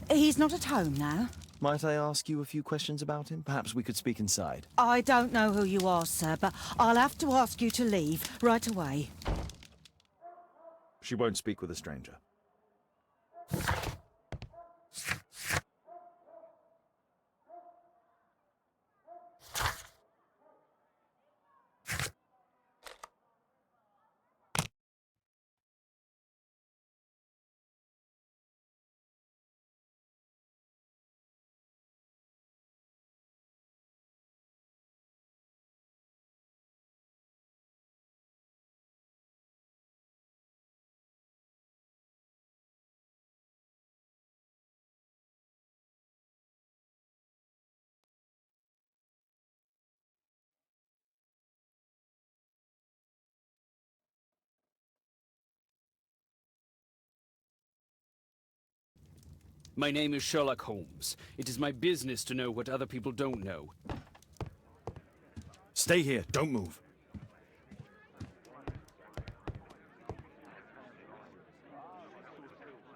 He's not at home now. Might I ask you a few questions about him? Perhaps we could speak inside. I don't know who you are, sir, but I'll have to ask you to leave right away. She won't speak with a stranger. My name is Sherlock Holmes. It is my business to know what other people don't know. Stay here. Don't move.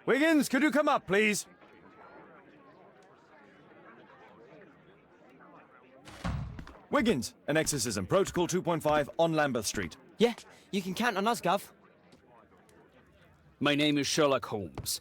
Wiggins, could you come up, please? Wiggins, an exorcism. Protocol 2.5 on Lambeth Street. Yeah, you can count on us, Gov. My name is Sherlock Holmes.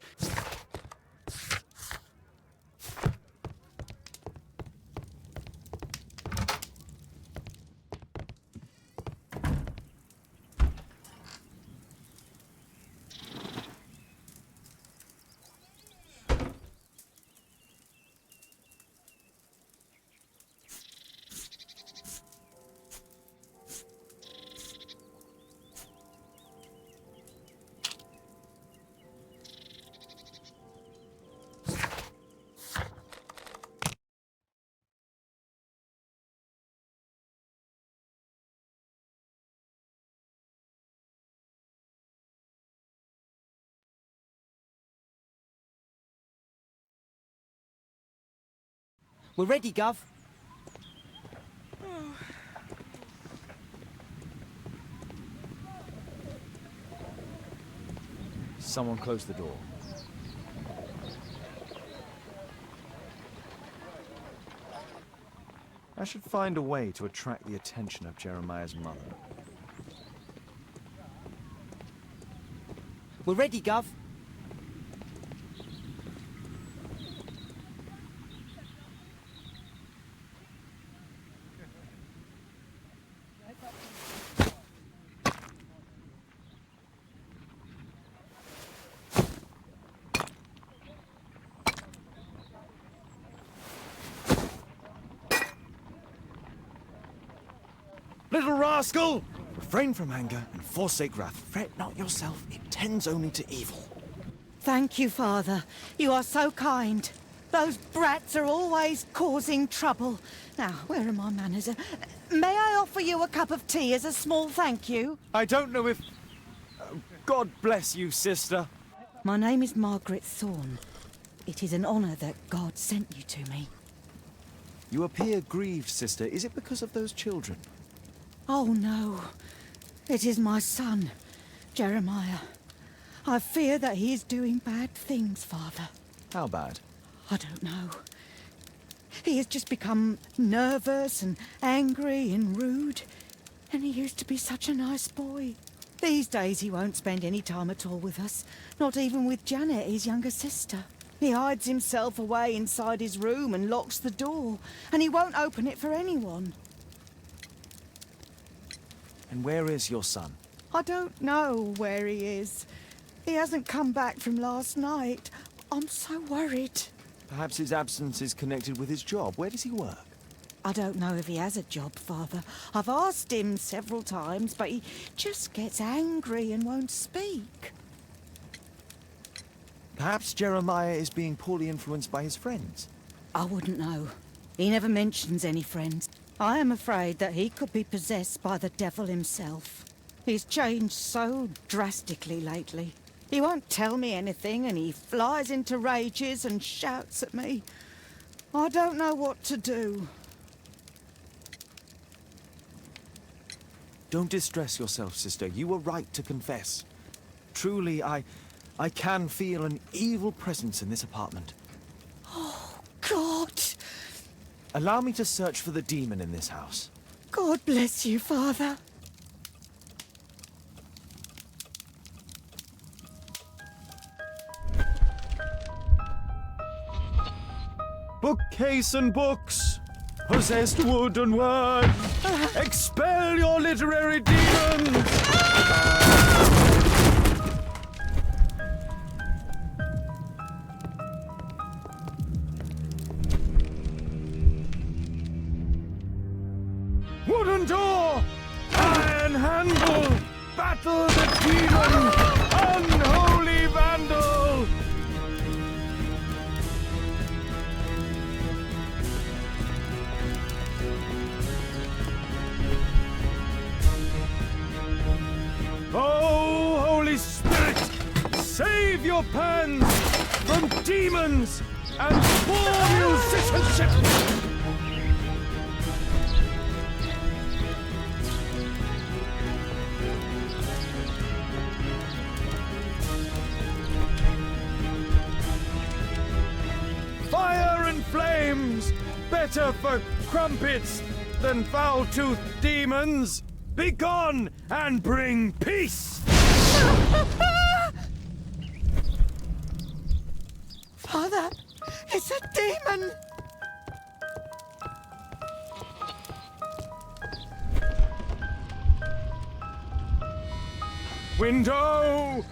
We're ready, Gov. Someone close the door. I should find a way to attract the attention of Jeremiah's mother. We're ready, Gov. Little rascal! Refrain from anger and forsake wrath. Fret not yourself, it tends only to evil. Thank you, Father. You are so kind. Those brats are always causing trouble. Now, where are my manners? May I offer you a cup of tea as a small thank you? I don't know if... God bless you, sister. My name is Margaret Thorne. It is an honour that God sent you to me. You appear grieved, sister. Is it because of those children? Oh, no. It is my son, Jeremiah. I fear that he is doing bad things, Father. How bad? I don't know. He has just become nervous and angry and rude. And he used to be such a nice boy. These days he won't spend any time at all with us. Not even with Janet, his younger sister. He hides himself away inside his room and locks the door. And he won't open it for anyone. And where is your son? I don't know where he is. He hasn't come back from last night. I'm so worried. Perhaps his absence is connected with his job. Where does he work? I don't know if he has a job, Father. I've asked him several times, but he just gets angry and won't speak. Perhaps Jeremiah is being poorly influenced by his friends. I wouldn't know. He never mentions any friends. I am afraid that he could be possessed by the devil himself. He's changed so drastically lately. He won't tell me anything, and he flies into rages and shouts at me. I don't know what to do. Don't distress yourself, sister. You were right to confess. Truly, I can feel an evil presence in this apartment. Oh, God! Allow me to search for the demon in this house. God bless you, Father. Bookcase and books, possessed wood and word, expel your literary demons! Wooden door, iron handle, battle the demon, unholy vandal! Oh, Holy Spirit, save your pans from demons and poor musicianship! Fire and flames, better for crumpets than foul-toothed demons! Begone and bring peace! Father, it's a demon! Window!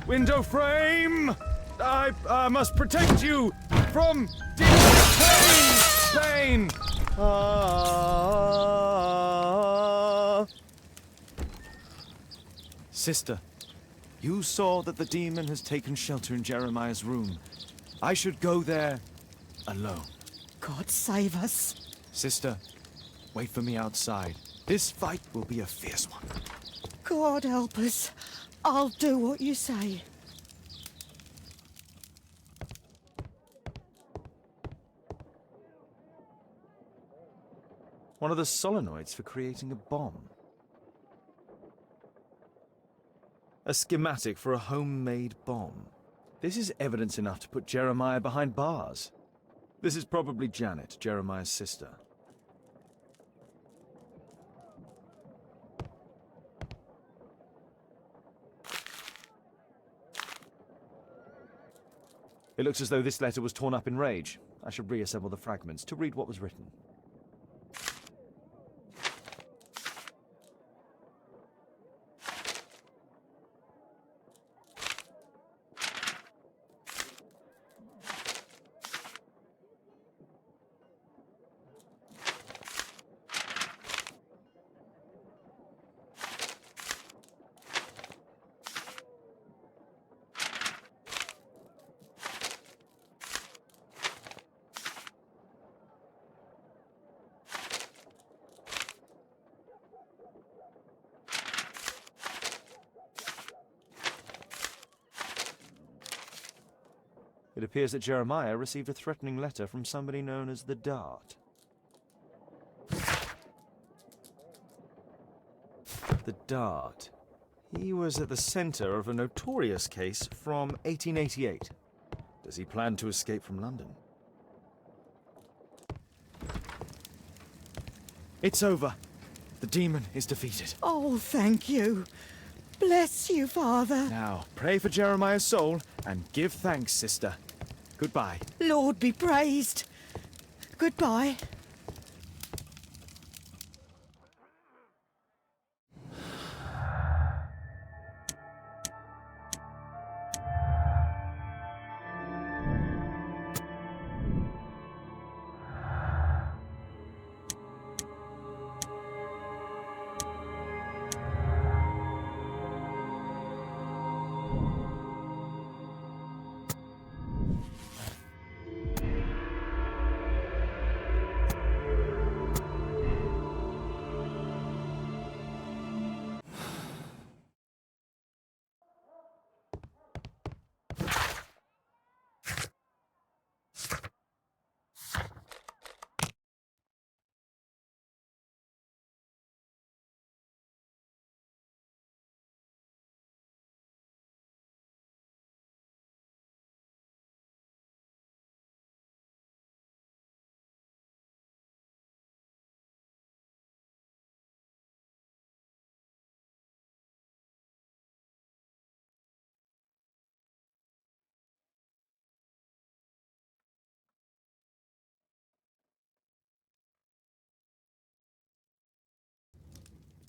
Window frame! I must protect you from pain! Sister, you saw that the demon has taken shelter in Jeremiah's room. I should go there alone. God save us. Sister, wait for me outside. This fight will be a fierce one. God help us. I'll do what you say. One of the solenoids for creating a bomb. A schematic for a homemade bomb. This is evidence enough to put Jeremiah behind bars. This is probably Janet, Jeremiah's sister. It looks as though this letter was torn up in rage. I should reassemble the fragments to read what was written. It appears that Jeremiah received a threatening letter from somebody known as the Dart. The Dart. He was at the center of a notorious case from 1888. Does he plan to escape from London? It's over. The demon is defeated. Oh, thank you. Bless you, Father. Now, pray for Jeremiah's soul and give thanks, sister. Goodbye. Lord be praised. Goodbye.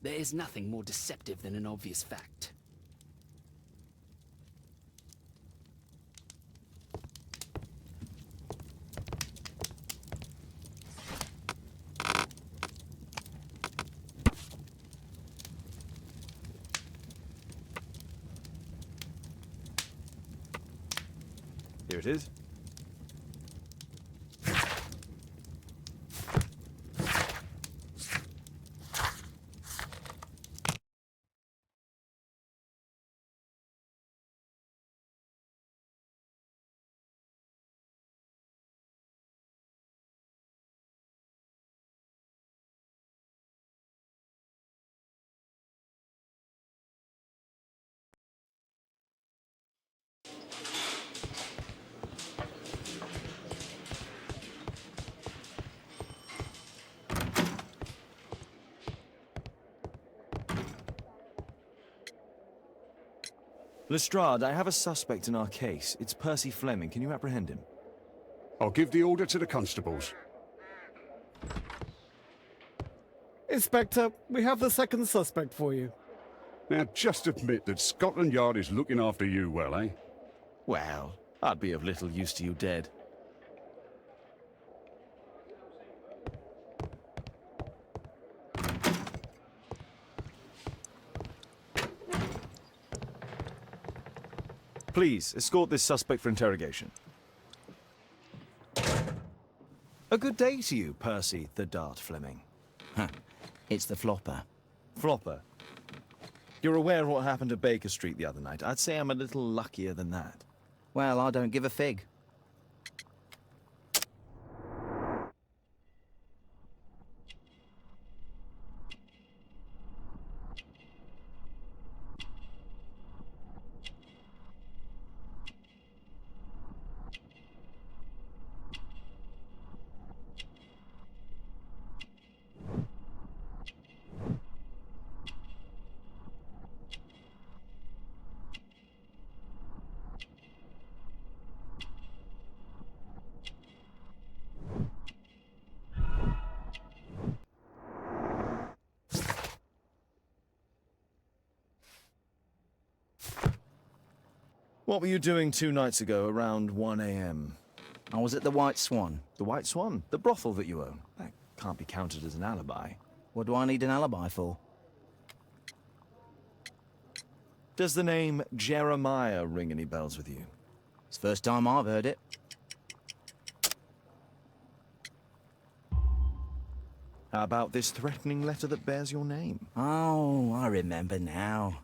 There is nothing more deceptive than an obvious fact. Here it is. Lestrade, I have a suspect in our case. It's Percy Fleming. Can you apprehend him? I'll give the order to the constables. Inspector, we have the second suspect for you. Now, just admit that Scotland Yard is looking after you well, eh? Well, I'd be of little use to you dead. Please, escort this suspect for interrogation. A good day to you, Percy the Dart Fleming. It's the flopper. Flopper. You're aware of what happened at Baker Street the other night. I'd say I'm a little luckier than that. Well, I don't give a fig. What were you doing 2 nights ago around 1 a.m.? I was at the White Swan. The White Swan? The brothel that you own? That can't be counted as an alibi. What do I need an alibi for? Does the name Jeremiah ring any bells with you? It's the first time I've heard it. How about this threatening letter that bears your name? Oh, I remember now.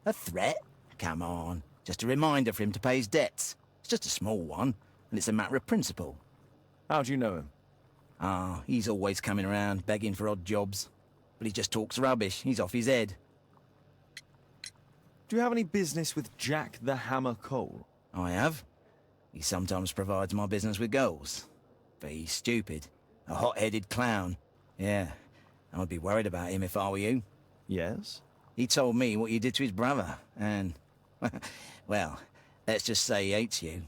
A threat? Come on. Just a reminder for him to pay his debts. It's just a small one. and it's a matter of principle. How do you know him? Ah, he's always coming around, begging for odd jobs. But he just talks rubbish. He's off his head. Do you have any business with Jack the Hammer Cole? I have. He sometimes provides my business with girls. But he's stupid. A hot-headed clown. Yeah, I'd be worried about him if I were you. Yes? He told me what you did to his brother, and... well, let's just say he hates you.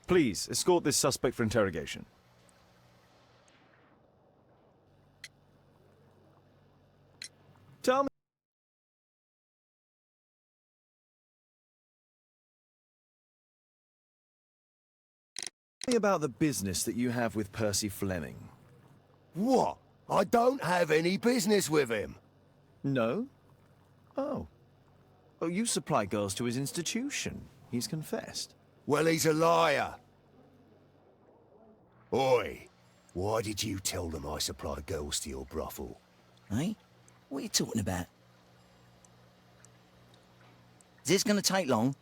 Please, escort this suspect for interrogation. Tell me about the business that you have with Percy Fleming. What? I don't have any business with him. No? Oh. Oh, you supply girls to his institution. He's confessed. Well, he's a liar. Oi, why did you tell them I supply girls to your brothel? Eh? What are you talking about? Is this gonna take long?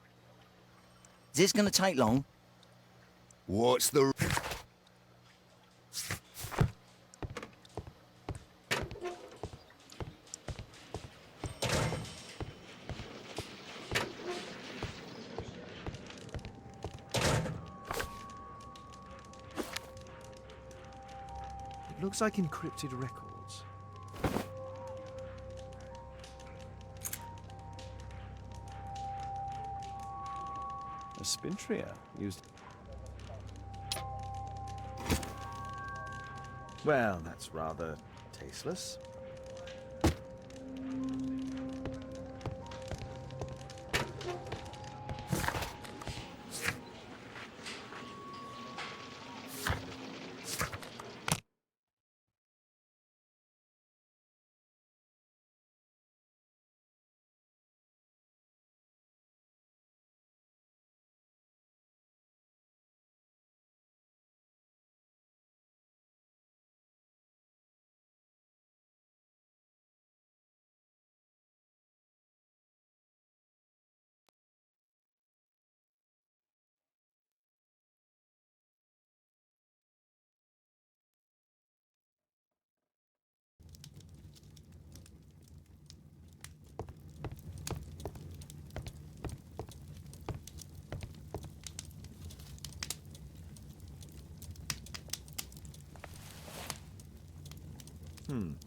Is this gonna take long? What's the... It looks like encrypted records. A spintria used... Well, that's rather tasteless.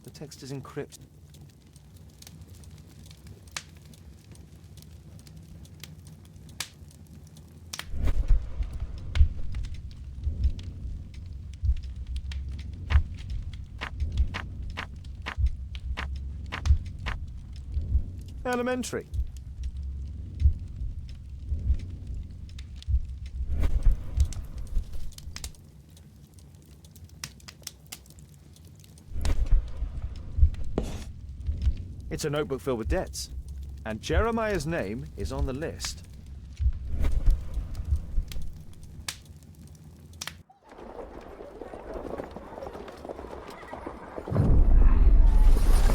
The text is encrypted. Elementary. It's a notebook filled with debts. And Jeremiah's name is on the list.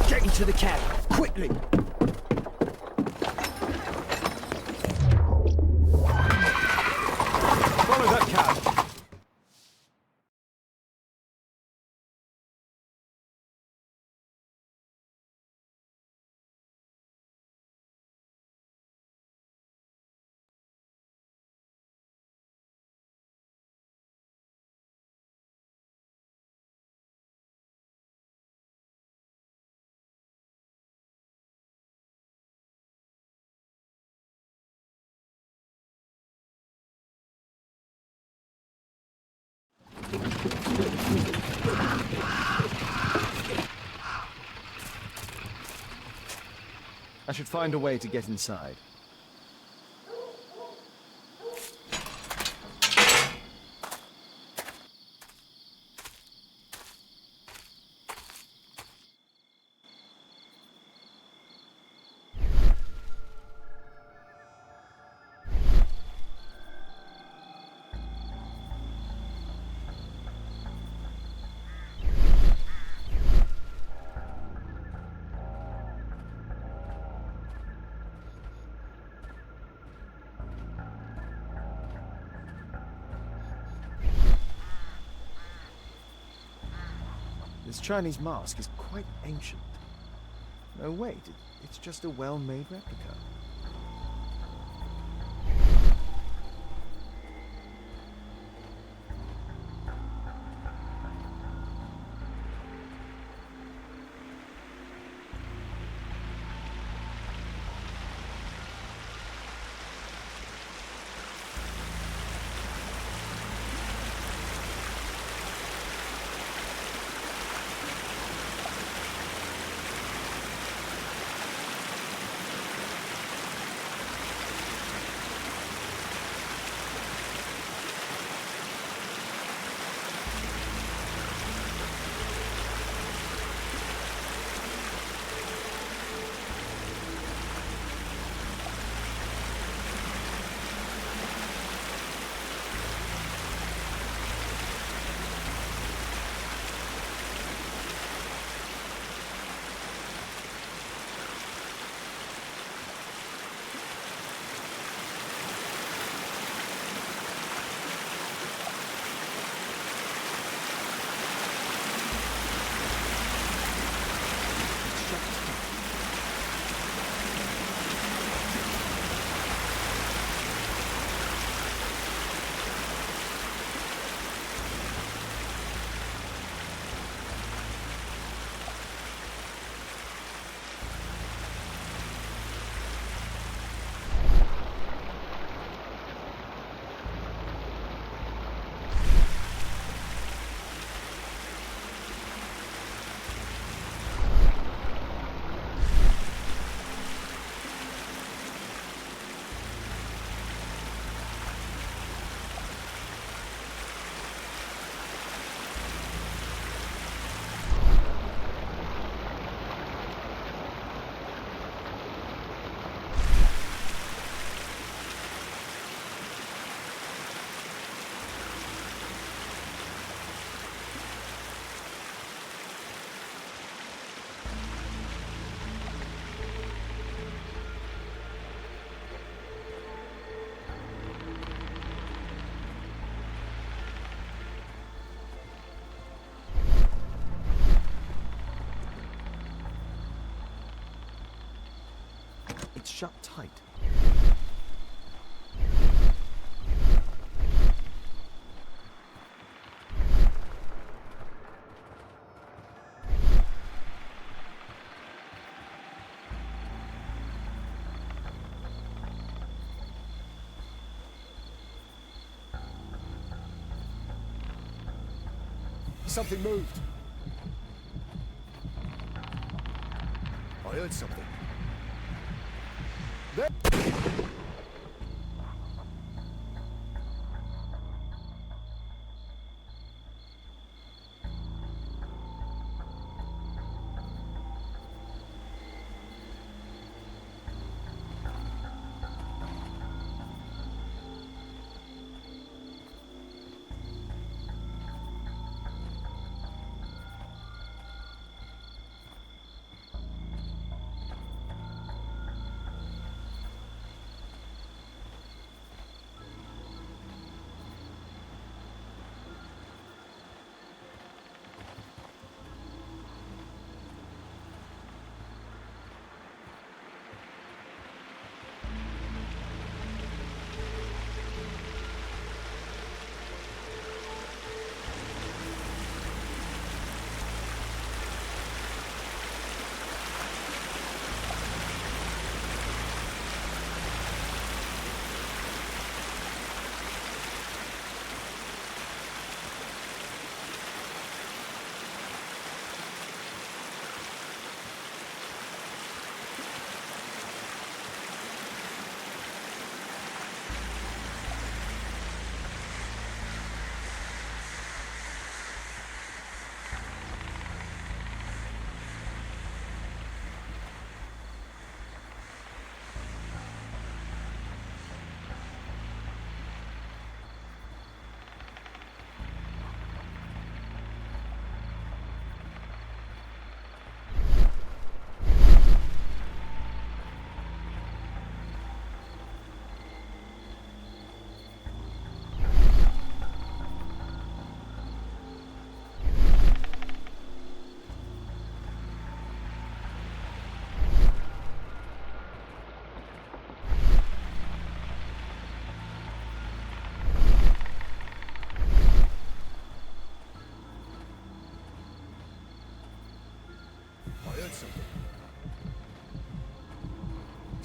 Get into the cab, quickly! Follow that cab. I should find a way to get inside. This Chinese mask is quite ancient. No, wait, it's just a well-made replica. It's shut tight. Something moved. I heard something. There.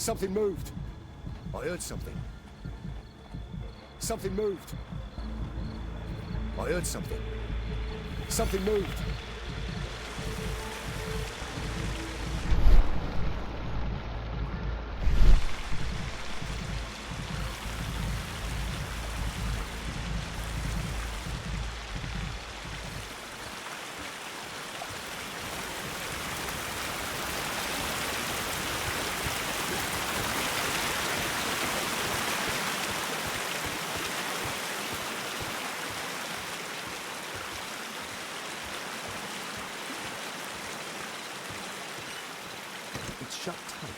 Something moved. I heard something. Something moved. I heard something. Something moved. It's shut tight.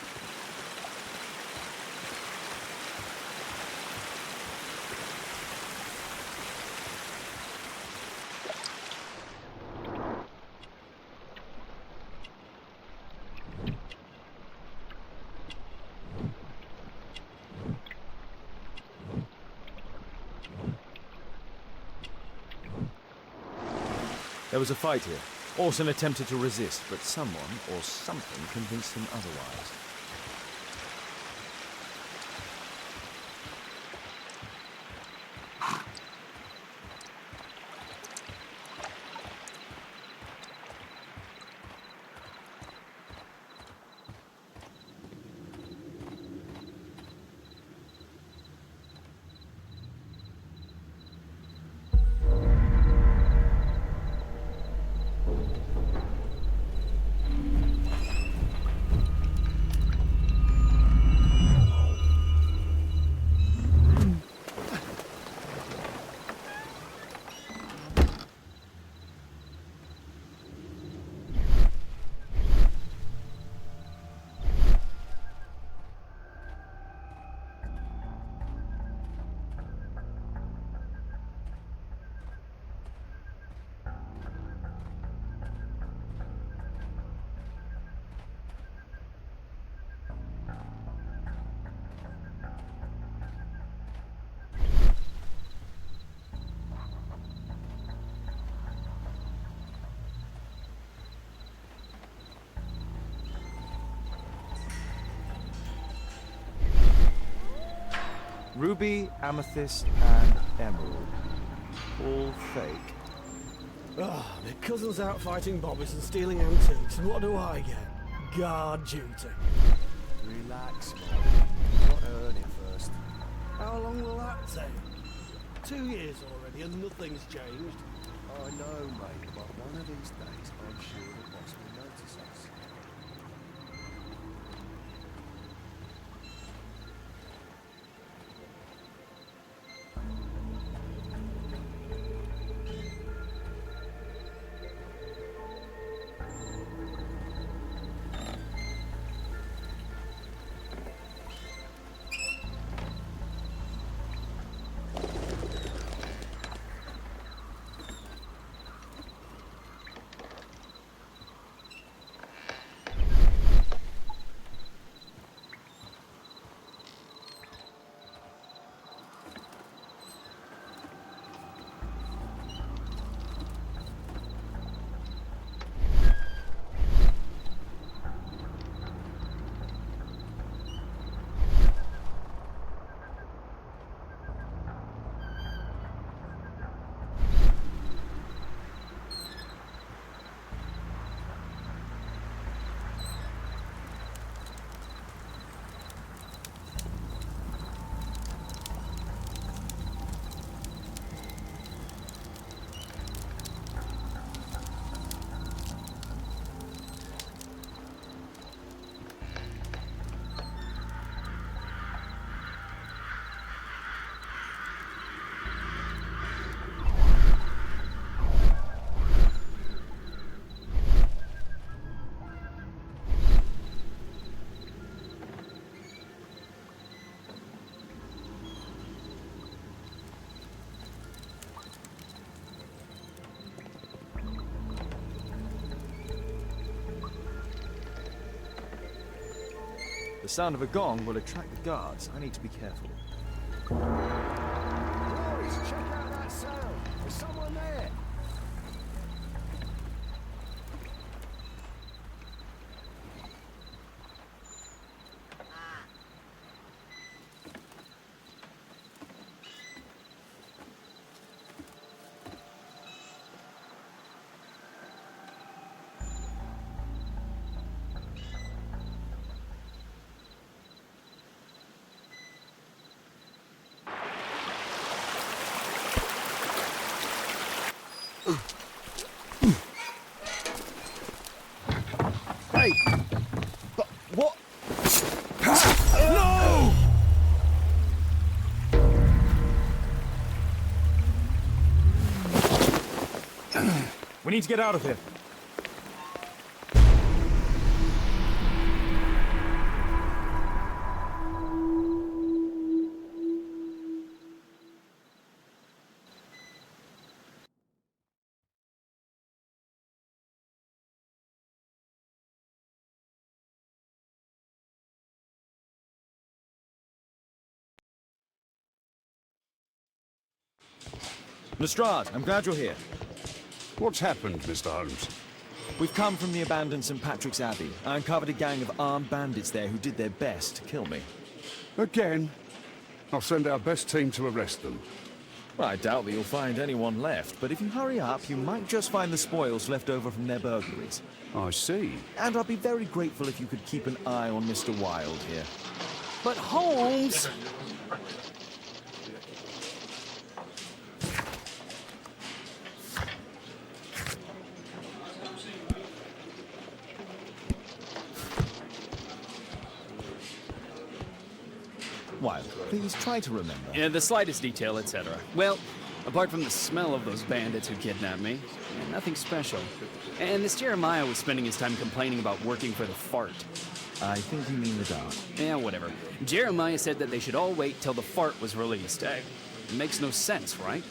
There was a fight here. Orson attempted to resist, but someone or something convinced him otherwise. Ruby, amethyst, and emerald. All fake. Ah, my cousin's out fighting bobbies and stealing antiques, and what do I get? Guard duty. Relax, man. You've got to earn it first. How long will that take? 2 years already and nothing's changed. I know, mate, but one of these days I'm sure the boss will notice us. The sound of a gong will attract the guards. I need to be careful. Boys, check out that sound. There's someone there. Hey! But what? No! We need to get out of here. Lestrade, I'm glad you're here. What's happened, Mr. Holmes? We've come from the abandoned St. Patrick's Abbey. I uncovered a gang of armed bandits there who did their best to kill me. Again? I'll send our best team to arrest them. Well, I doubt that you'll find anyone left, but if you hurry up, you might just find the spoils left over from their burglaries. I see. And I'll be very grateful if you could keep an eye on Mr. Wilde here. But Holmes... Wilde, please try to remember. Yeah, the slightest detail, etc. Well, apart from the smell of those bandits who kidnapped me, nothing special. And this Jeremiah was spending his time complaining about working for the fart. I think you mean the dog. Yeah, whatever. Jeremiah said that they should all wait till the fart was released. It makes no sense, right?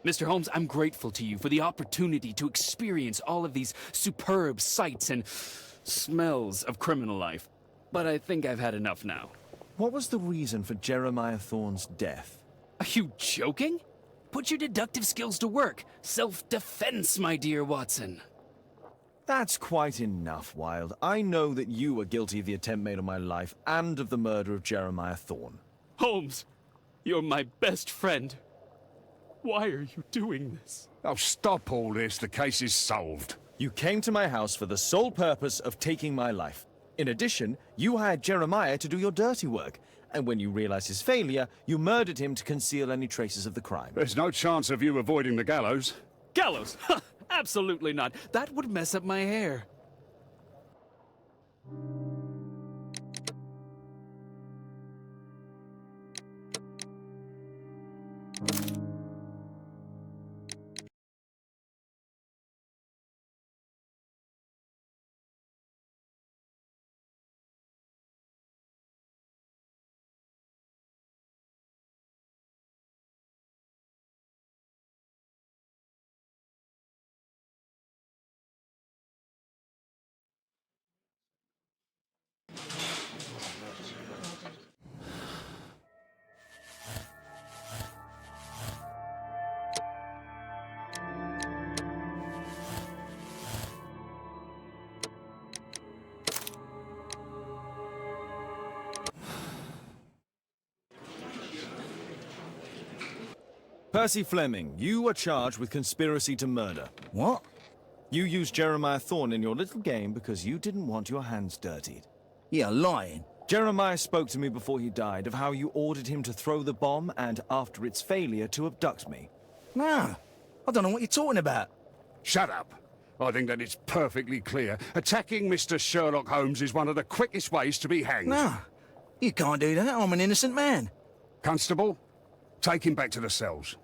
Mr. Holmes, I'm grateful to you for the opportunity to experience all of these superb sights and smells of criminal life. But I think I've had enough now. What was the reason for Jeremiah Thorne's death? Are you joking? Put your deductive skills to work. Self-defense, my dear Watson. That's quite enough, Wilde. I know that you were guilty of the attempt made on my life and of the murder of Jeremiah Thorne. Holmes, you're my best friend. Why are you doing this? Oh, stop all this. The case is solved. You came to my house for the sole purpose of taking my life. In addition, you hired Jeremiah to do your dirty work. And when you realized his failure, you murdered him to conceal any traces of the crime. There's no chance of you avoiding the gallows. Gallows? Ha! Absolutely not. That would mess up my hair. Percy Fleming, you are charged with conspiracy to murder. What? You used Jeremiah Thorne in your little game because you didn't want your hands dirtied. You're lying. Jeremiah spoke to me before he died of how you ordered him to throw the bomb and, after its failure, to abduct me. Nah, I don't know what you're talking about. Shut up. I think that it's perfectly clear. Attacking Mr. Sherlock Holmes is one of the quickest ways to be hanged. Nah, you can't do that. I'm an innocent man. Constable, take him back to the cells.